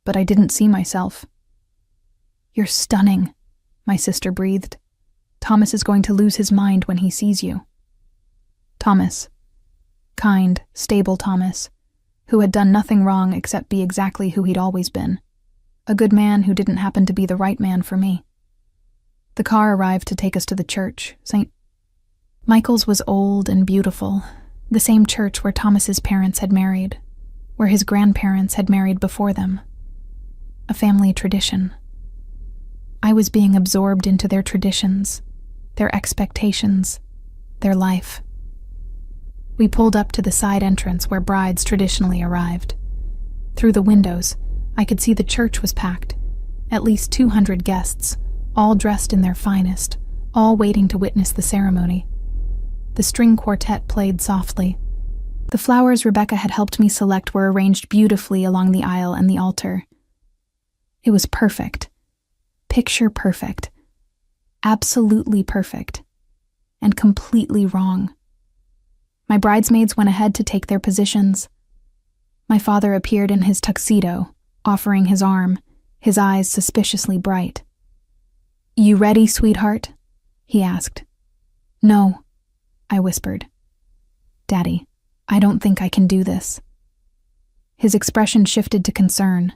S1: But I didn't see myself. "You're stunning," my sister breathed. "Thomas is going to lose his mind when he sees you." Thomas. Kind, stable Thomas, who had done nothing wrong except be exactly who he'd always been. A good man who didn't happen to be the right man for me. The car arrived to take us to the church. St. Michael's was old and beautiful, the same church where Thomas's parents had married, where his grandparents had married before them. A family tradition. I was being absorbed into their traditions, their expectations, their life. We pulled up to the side entrance where brides traditionally arrived. Through the windows, I could see the church was packed, at least 200 guests, all dressed in their finest, all waiting to witness the ceremony. The string quartet played softly. The flowers Rebecca had helped me select were arranged beautifully along the aisle and the altar. It was perfect. Picture perfect. Absolutely perfect. And completely wrong. My bridesmaids went ahead to take their positions. My father appeared in his tuxedo, offering his arm, his eyes suspiciously bright. "You ready, sweetheart?" he asked. "No," I whispered. "Daddy, I don't think I can do this." His expression shifted to concern.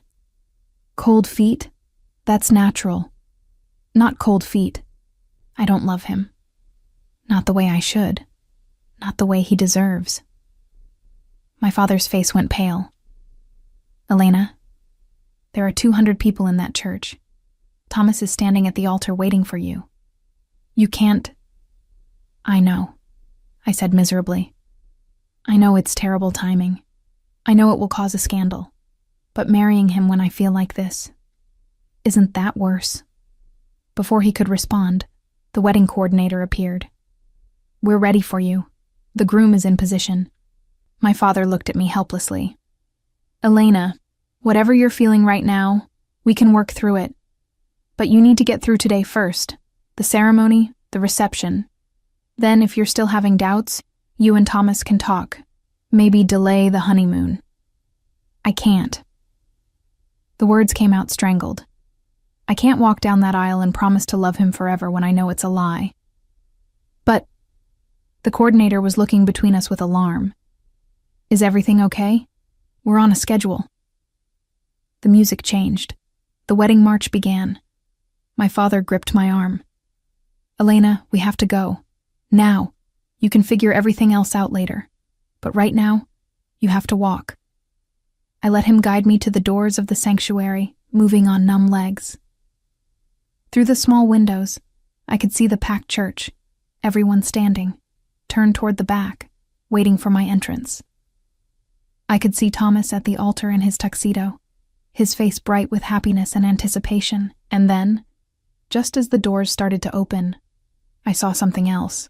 S1: "Cold feet? That's natural. Not cold feet. I don't love him. Not the way I should. Not the way he deserves." My father's face went pale. "Elena, there are 200 people in that church. Thomas is standing at the altar waiting for you. You can't—" "I know," I said miserably. "I know it's terrible timing. I know it will cause a scandal. But marrying him when I feel like this, isn't that worse?" Before he could respond, the wedding coordinator appeared. "We're ready for you. The groom is in position." My father looked at me helplessly. "Elena, whatever you're feeling right now, we can work through it. But you need to get through today first. The ceremony, the reception. Then, if you're still having doubts, you and Thomas can talk. Maybe delay the honeymoon." "I can't." The words came out strangled. I can't walk down that aisle and promise to love him forever when I know it's a lie. "But—" The coordinator was looking between us with alarm. "Is everything okay? We're on a schedule." The music changed. The wedding march began. My father gripped my arm. "Elena, we have to go. Now. You can figure everything else out later. But right now, you have to walk." I let him guide me to the doors of the sanctuary, moving on numb legs. Through the small windows, I could see the packed church, everyone standing, turned toward the back, waiting for my entrance. I could see Thomas at the altar in his tuxedo, his face bright with happiness and anticipation, and then, just as the doors started to open, I saw something else.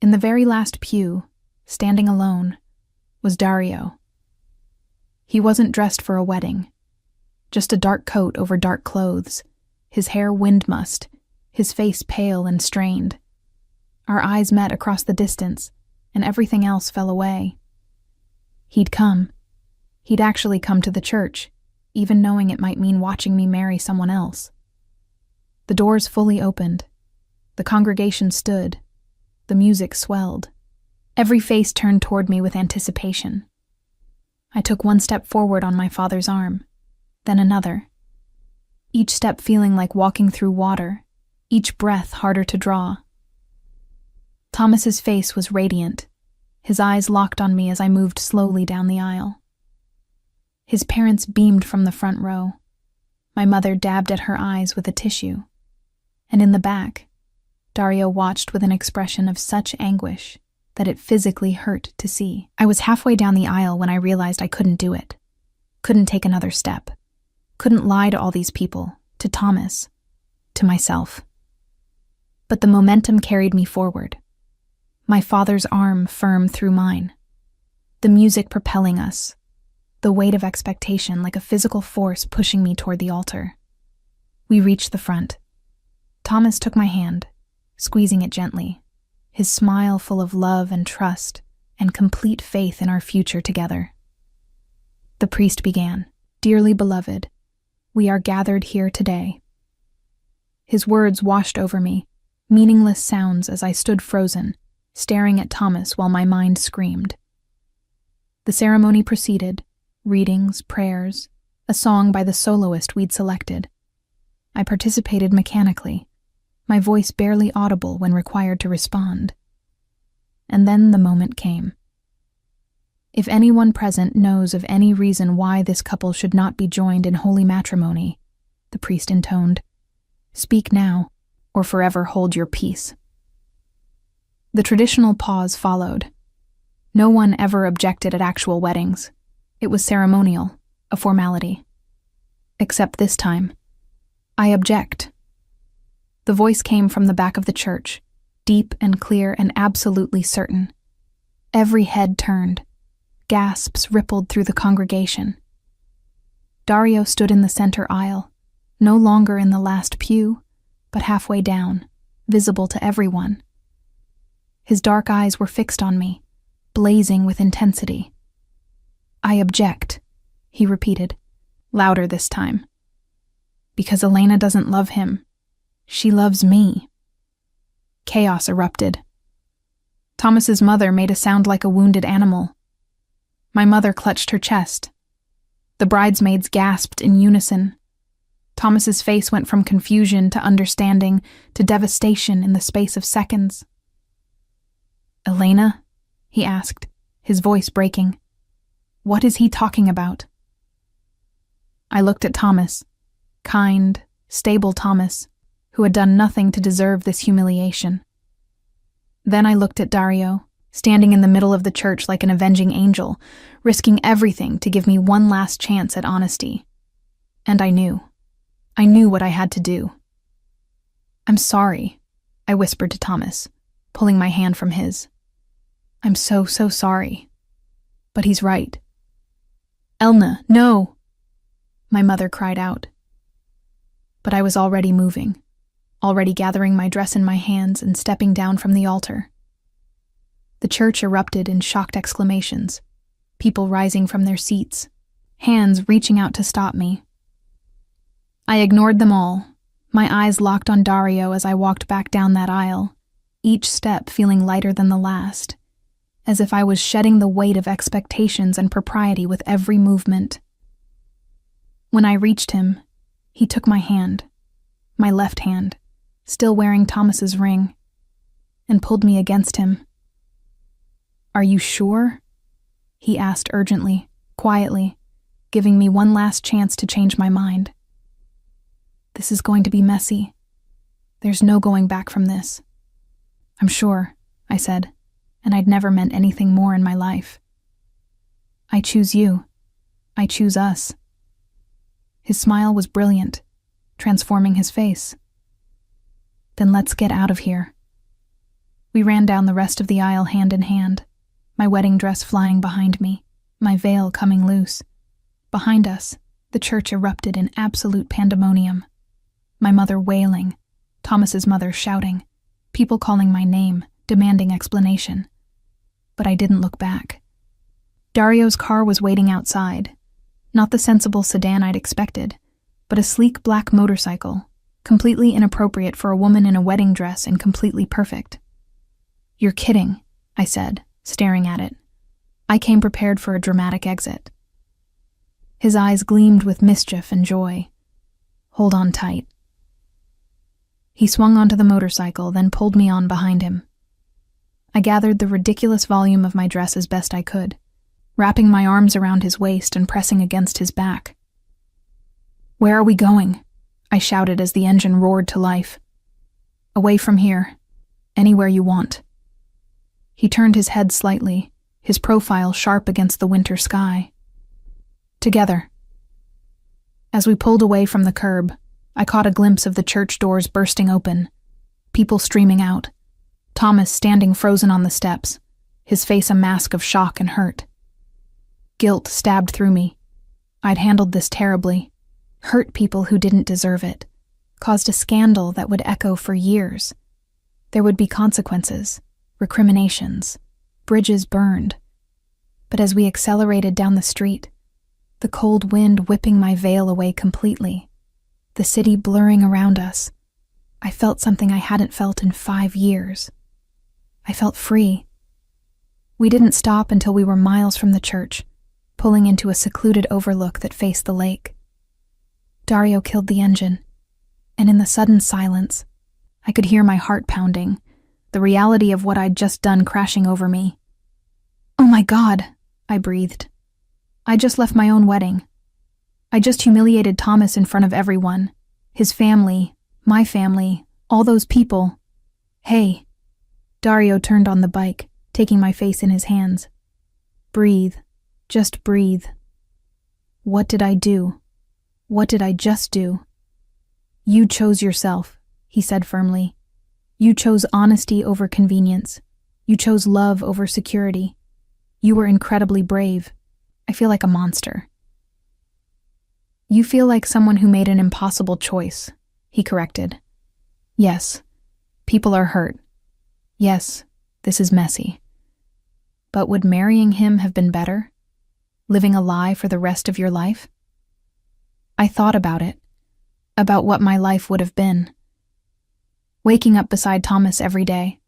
S1: In the very last pew, standing alone, was Dario. He wasn't dressed for a wedding, just a dark coat over dark clothes, his hair wind-mussed, his face pale and strained. Our eyes met across the distance, and everything else fell away. He'd come. He'd actually come to the church, even knowing it might mean watching me marry someone else. The doors fully opened. The congregation stood. The music swelled. Every face turned toward me with anticipation. I took one step forward on my father's arm, then another. Each step feeling like walking through water, each breath harder to draw. Thomas's face was radiant, his eyes locked on me as I moved slowly down the aisle. His parents beamed from the front row. My mother dabbed at her eyes with a tissue. And in the back, Dario watched with an expression of such anguish that it physically hurt to see. I was halfway down the aisle when I realized I couldn't do it. Couldn't take another step. Couldn't lie to all these people, to Thomas, to myself. But the momentum carried me forward. My father's arm firm through mine. The music propelling us. The weight of expectation like a physical force pushing me toward the altar. We reached the front. Thomas took my hand, squeezing it gently, his smile full of love and trust and complete faith in our future together. The priest began, "Dearly beloved, we are gathered here today." His words washed over me, meaningless sounds as I stood frozen, staring at Thomas while my mind screamed. The ceremony proceeded, readings, prayers, a song by the soloist we'd selected. I participated mechanically, my voice barely audible when required to respond. And then the moment came. If anyone present knows of any reason why this couple should not be joined in holy matrimony, the priest intoned, speak now, or forever hold your peace. The traditional pause followed. No one ever objected at actual weddings. It was ceremonial, a formality. Except this time. I object. The voice came from the back of the church, deep and clear and absolutely certain. Every head turned. Gasps rippled through the congregation. Dario stood in the center aisle, no longer in the last pew, but halfway down, visible to everyone. His dark eyes were fixed on me, blazing with intensity. I object, he repeated, louder this time. Because Elena doesn't love him. She loves me. Chaos erupted. Thomas's mother made a sound like a wounded animal. My mother clutched her chest. The bridesmaids gasped in unison. Thomas's face went from confusion to understanding to devastation in the space of seconds. Elena? He asked, his voice breaking. What is he talking about? I looked at Thomas, kind, stable Thomas, who had done nothing to deserve this humiliation. Then I looked at Dario, standing in the middle of the church like an avenging angel, risking everything to give me one last chance at honesty. And I knew what I had to do. I'm sorry, I whispered to Thomas, pulling my hand from his. I'm so sorry. But he's right. Elna, no! My mother cried out. But I was already moving, already gathering my dress in my hands and stepping down from the altar. The church erupted in shocked exclamations, people rising from their seats, hands reaching out to stop me. I ignored them all, my eyes locked on Dario as I walked back down that aisle, each step feeling lighter than the last, as if I was shedding the weight of expectations and propriety with every movement. When I reached him, he took my hand, my left hand, still wearing Thomas's ring, and pulled me against him. Are you sure? He asked urgently, quietly, giving me one last chance to change my mind. This is going to be messy. There's no going back from this. I'm sure, I said, and I'd never meant anything more in my life. I choose you. I choose us. His smile was brilliant, transforming his face. Then let's get out of here. We ran down the rest of the aisle hand in hand, my wedding dress flying behind me, my veil coming loose. Behind us, the church erupted in absolute pandemonium. My mother wailing, Thomas's mother shouting, people calling my name, demanding explanation. But I didn't look back. Dario's car was waiting outside, not the sensible sedan I'd expected, but a sleek black motorcycle, completely inappropriate for a woman in a wedding dress and completely perfect. You're kidding, I said, staring at it. I came prepared for a dramatic exit. His eyes gleamed with mischief and joy. Hold on tight. He swung onto the motorcycle, then pulled me on behind him. I gathered the ridiculous volume of my dress as best I could, wrapping my arms around his waist and pressing against his back. Where are we going? I shouted as the engine roared to life. Away from here, Anywhere you want." He turned his head slightly, his profile sharp against the winter sky. "Together." As we pulled away from the curb, I caught a glimpse of the church doors bursting open, people streaming out, Thomas standing frozen on the steps, his face a mask of shock and hurt. Guilt stabbed through me. I'd handled this terribly, hurt people who didn't deserve it, caused a scandal that would echo for years. There would be consequences, recriminations, bridges burned. But as we accelerated down the street, the cold wind whipping my veil away completely, the city blurring around us, I felt something I hadn't felt in 5 years. I felt free. We didn't stop until we were miles from the church, pulling into a secluded overlook that faced the lake. Dario killed the engine, and in the sudden silence, I could hear my heart pounding, the reality of what I'd just done crashing over me. "Oh my God," I breathed. "I just left my own wedding. I just humiliated Thomas in front of everyone, his family, my family, all those people. Hey." Dario turned on the bike, taking my face in his hands. "Breathe. Just breathe." "What did I do? What did I just do?" "You chose yourself," he said firmly. "You chose honesty over convenience. You chose love over security. You were incredibly brave. I feel like a monster." "You feel like someone who made an impossible choice," he corrected. "Yes, people are hurt. Yes, this is messy. But would marrying him have been better? Living a lie for the rest of your life?" I thought about it, about what my life would have been. Waking up beside Thomas every day,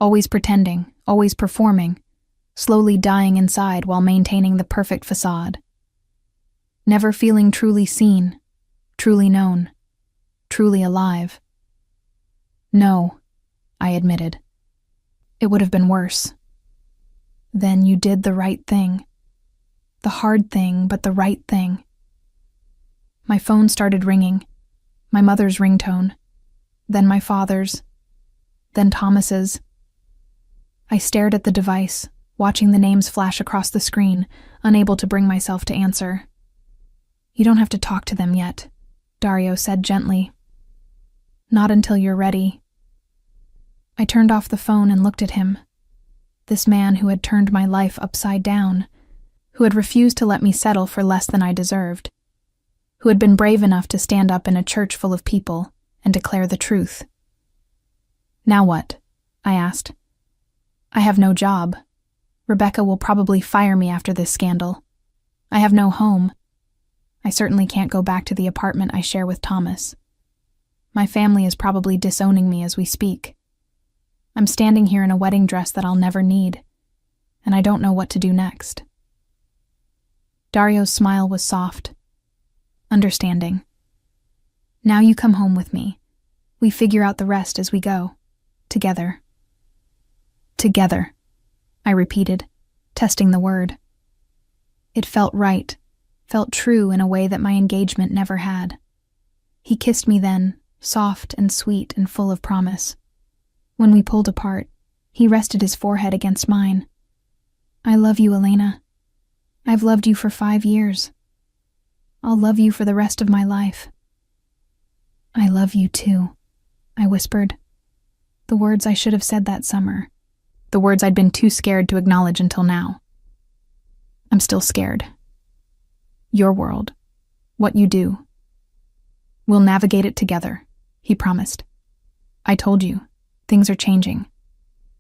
S1: always pretending, always performing, slowly dying inside while maintaining the perfect facade. Never feeling truly seen, truly known, truly alive. "No," I admitted. "It would have been worse." "Then you did the right thing. The hard thing, but the right thing." My phone started ringing, my mother's ringtone, then my father's, then Thomas's. I stared at the device, watching the names flash across the screen, unable to bring myself to answer. "You don't have to talk to them yet," Dario said gently. "Not until you're ready." I turned off the phone and looked at him. This man who had turned my life upside down, who had refused to let me settle for less than I deserved, who had been brave enough to stand up in a church full of people and declare the truth. "Now what?" I asked. "I have no job. Rebecca will probably fire me after this scandal. I have no home. I certainly can't go back to the apartment I share with Thomas. My family is probably disowning me as we speak. I'm standing here in a wedding dress that I'll never need, and I don't know what to do next." Dario's smile was soft, understanding. "Now you come home with me. We figure out the rest as we go. Together." "Together," I repeated, testing the word. It felt right, felt true in a way that my engagement never had. He kissed me then, soft and sweet and full of promise. When we pulled apart, he rested his forehead against mine. "I love you, Elena. I've loved you for 5 years. I'll love you for the rest of my life." "I love you too," I whispered. The words I should have said that summer. The words I'd been too scared to acknowledge until now. I'm still scared. Your world. What you do. We'll navigate it together, he promised. I told you, things are changing.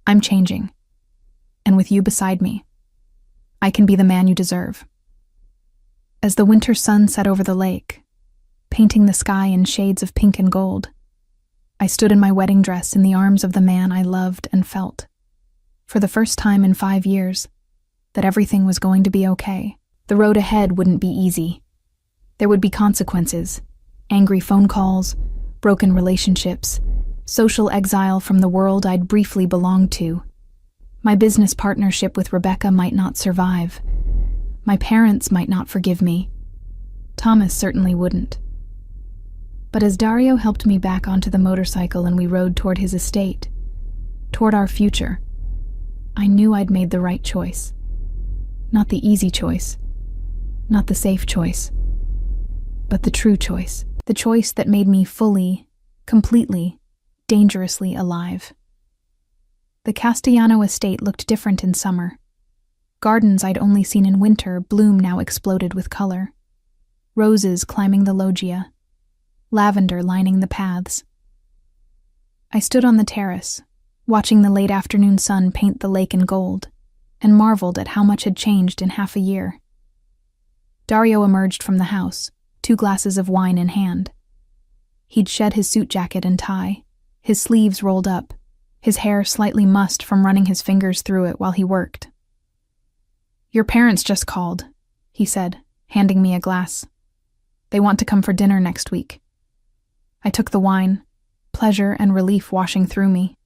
S1: I'm changing. And with you beside me, I can be the man you deserve. As the winter sun set over the lake, painting the sky in shades of pink and gold, I stood in my wedding dress in the arms of the man I loved and felt, for the first time in 5 years, that everything was going to be okay. The road ahead wouldn't be easy. There would be consequences, angry phone calls, broken relationships, social exile from the world I'd briefly belonged to. My business partnership with Rebecca might not survive. My parents might not forgive me. Thomas certainly wouldn't. But as Dario helped me back onto the motorcycle and we rode toward his estate, toward our future. I knew I'd made the right choice. Not the easy choice, not the safe choice, but the true choice. The choice that made me fully, completely, dangerously alive. The Castellano estate looked different in summer. Gardens I'd only seen in winter bloom now exploded with color. Roses climbing the loggia, lavender lining the paths. I stood on the terrace, watching the late afternoon sun paint the lake in gold, and marveled at how much had changed in half a year. Dario emerged from the house, 2 glasses of wine in hand. He'd shed his suit jacket and tie, his sleeves rolled up, his hair slightly mussed from running his fingers through it while he worked. "Your parents just called," he said, handing me a glass. "They want to come for dinner next week." I took the wine, pleasure and relief washing through me.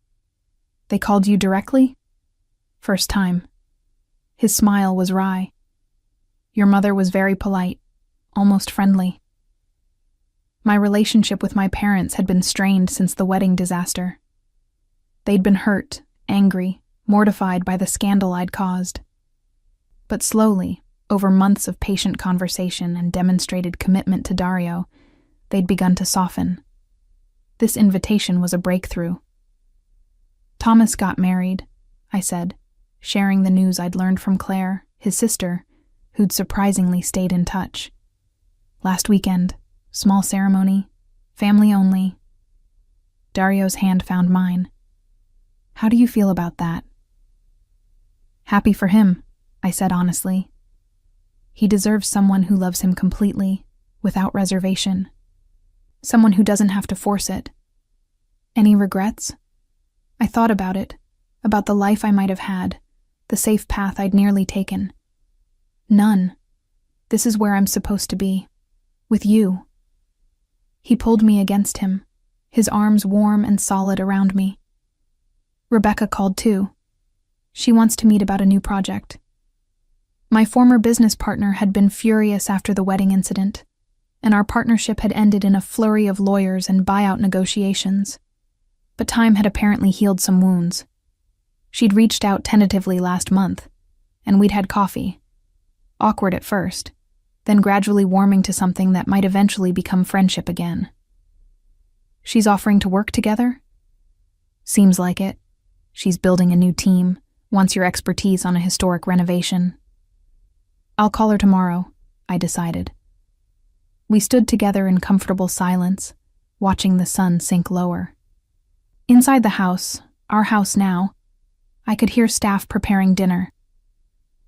S1: "They called you directly?" "First time." His smile was wry. "Your mother was very polite, almost friendly." My relationship with my parents had been strained since the wedding disaster. They'd been hurt, angry, mortified by the scandal I'd caused. But slowly, over months of patient conversation and demonstrated commitment to Dario, they'd begun to soften. This invitation was a breakthrough. "Thomas got married," I said, sharing the news I'd learned from Claire, his sister, who'd surprisingly stayed in touch. "Last weekend, small ceremony, family only." Dario's hand found mine. "How do you feel about that?" "Happy for him," I said honestly. "He deserves someone who loves him completely, without reservation. Someone who doesn't have to force it." "Any regrets?" I thought about it, about the life I might have had, the safe path I'd nearly taken. "None. This is where I'm supposed to be. With you." He pulled me against him, his arms warm and solid around me. "Rebecca called too. She wants to meet about a new project." My former business partner had been furious after the wedding incident, and our partnership had ended in a flurry of lawyers and buyout negotiations. But time had apparently healed some wounds. She'd reached out tentatively last month, and we'd had coffee. Awkward at first, then gradually warming to something that might eventually become friendship again. "She's offering to work together?" "Seems like it. She's building a new team, wants your expertise on a historic renovation." "I'll call her tomorrow," I decided. We stood together in comfortable silence, watching the sun sink lower. Inside the house, our house now, I could hear staff preparing dinner.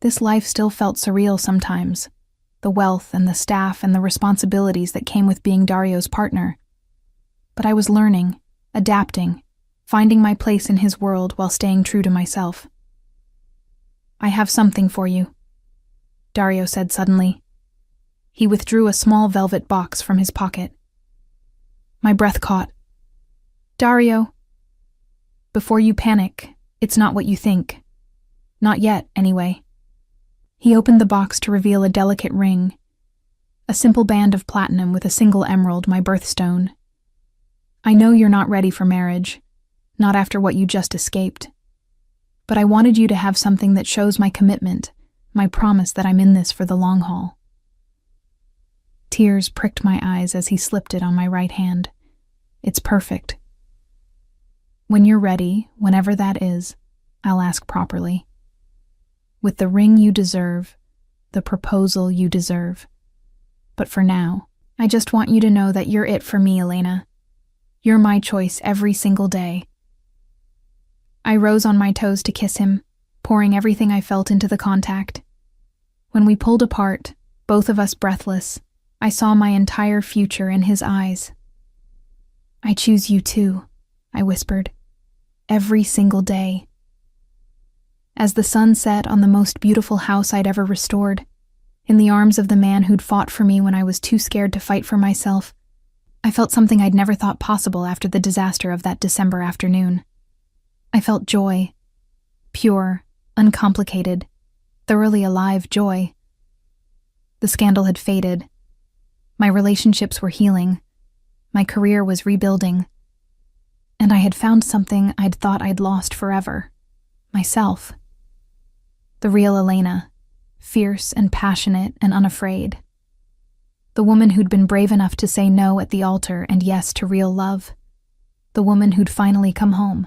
S1: This life still felt surreal sometimes, the wealth and the staff and the responsibilities that came with being Dario's partner. But I was learning, adapting, finding my place in his world while staying true to myself. "I have something for you," Dario said suddenly. He withdrew a small velvet box from his pocket. My breath caught. "Dario, before you panic, it's not what you think. Not yet, anyway." He opened the box to reveal a delicate ring, a simple band of platinum with a single emerald, my birthstone. "I know you're not ready for marriage, not after what you just escaped. But I wanted you to have something that shows my commitment, my promise that I'm in this for the long haul." Tears pricked my eyes as he slipped it on my right hand. "It's perfect." "When you're ready, whenever that is, I'll ask properly. With the ring you deserve, the proposal you deserve. But for now, I just want you to know that you're it for me, Elena. You're my choice every single day." I rose on my toes to kiss him, pouring everything I felt into the contact. When we pulled apart, both of us breathless, I saw my entire future in his eyes. "I choose you too," I whispered. "Every single day." As the sun set on the most beautiful house I'd ever restored, in the arms of the man who'd fought for me when I was too scared to fight for myself, I felt something I'd never thought possible after the disaster of that December afternoon. I felt joy. Pure, uncomplicated, thoroughly alive joy. The scandal had faded. My relationships were healing. My career was rebuilding. and I had found something I'd thought I'd lost forever. Myself. The real Elena, fierce and passionate and unafraid. The woman who'd been brave enough to say no at the altar and yes to real love. The woman who'd finally come home.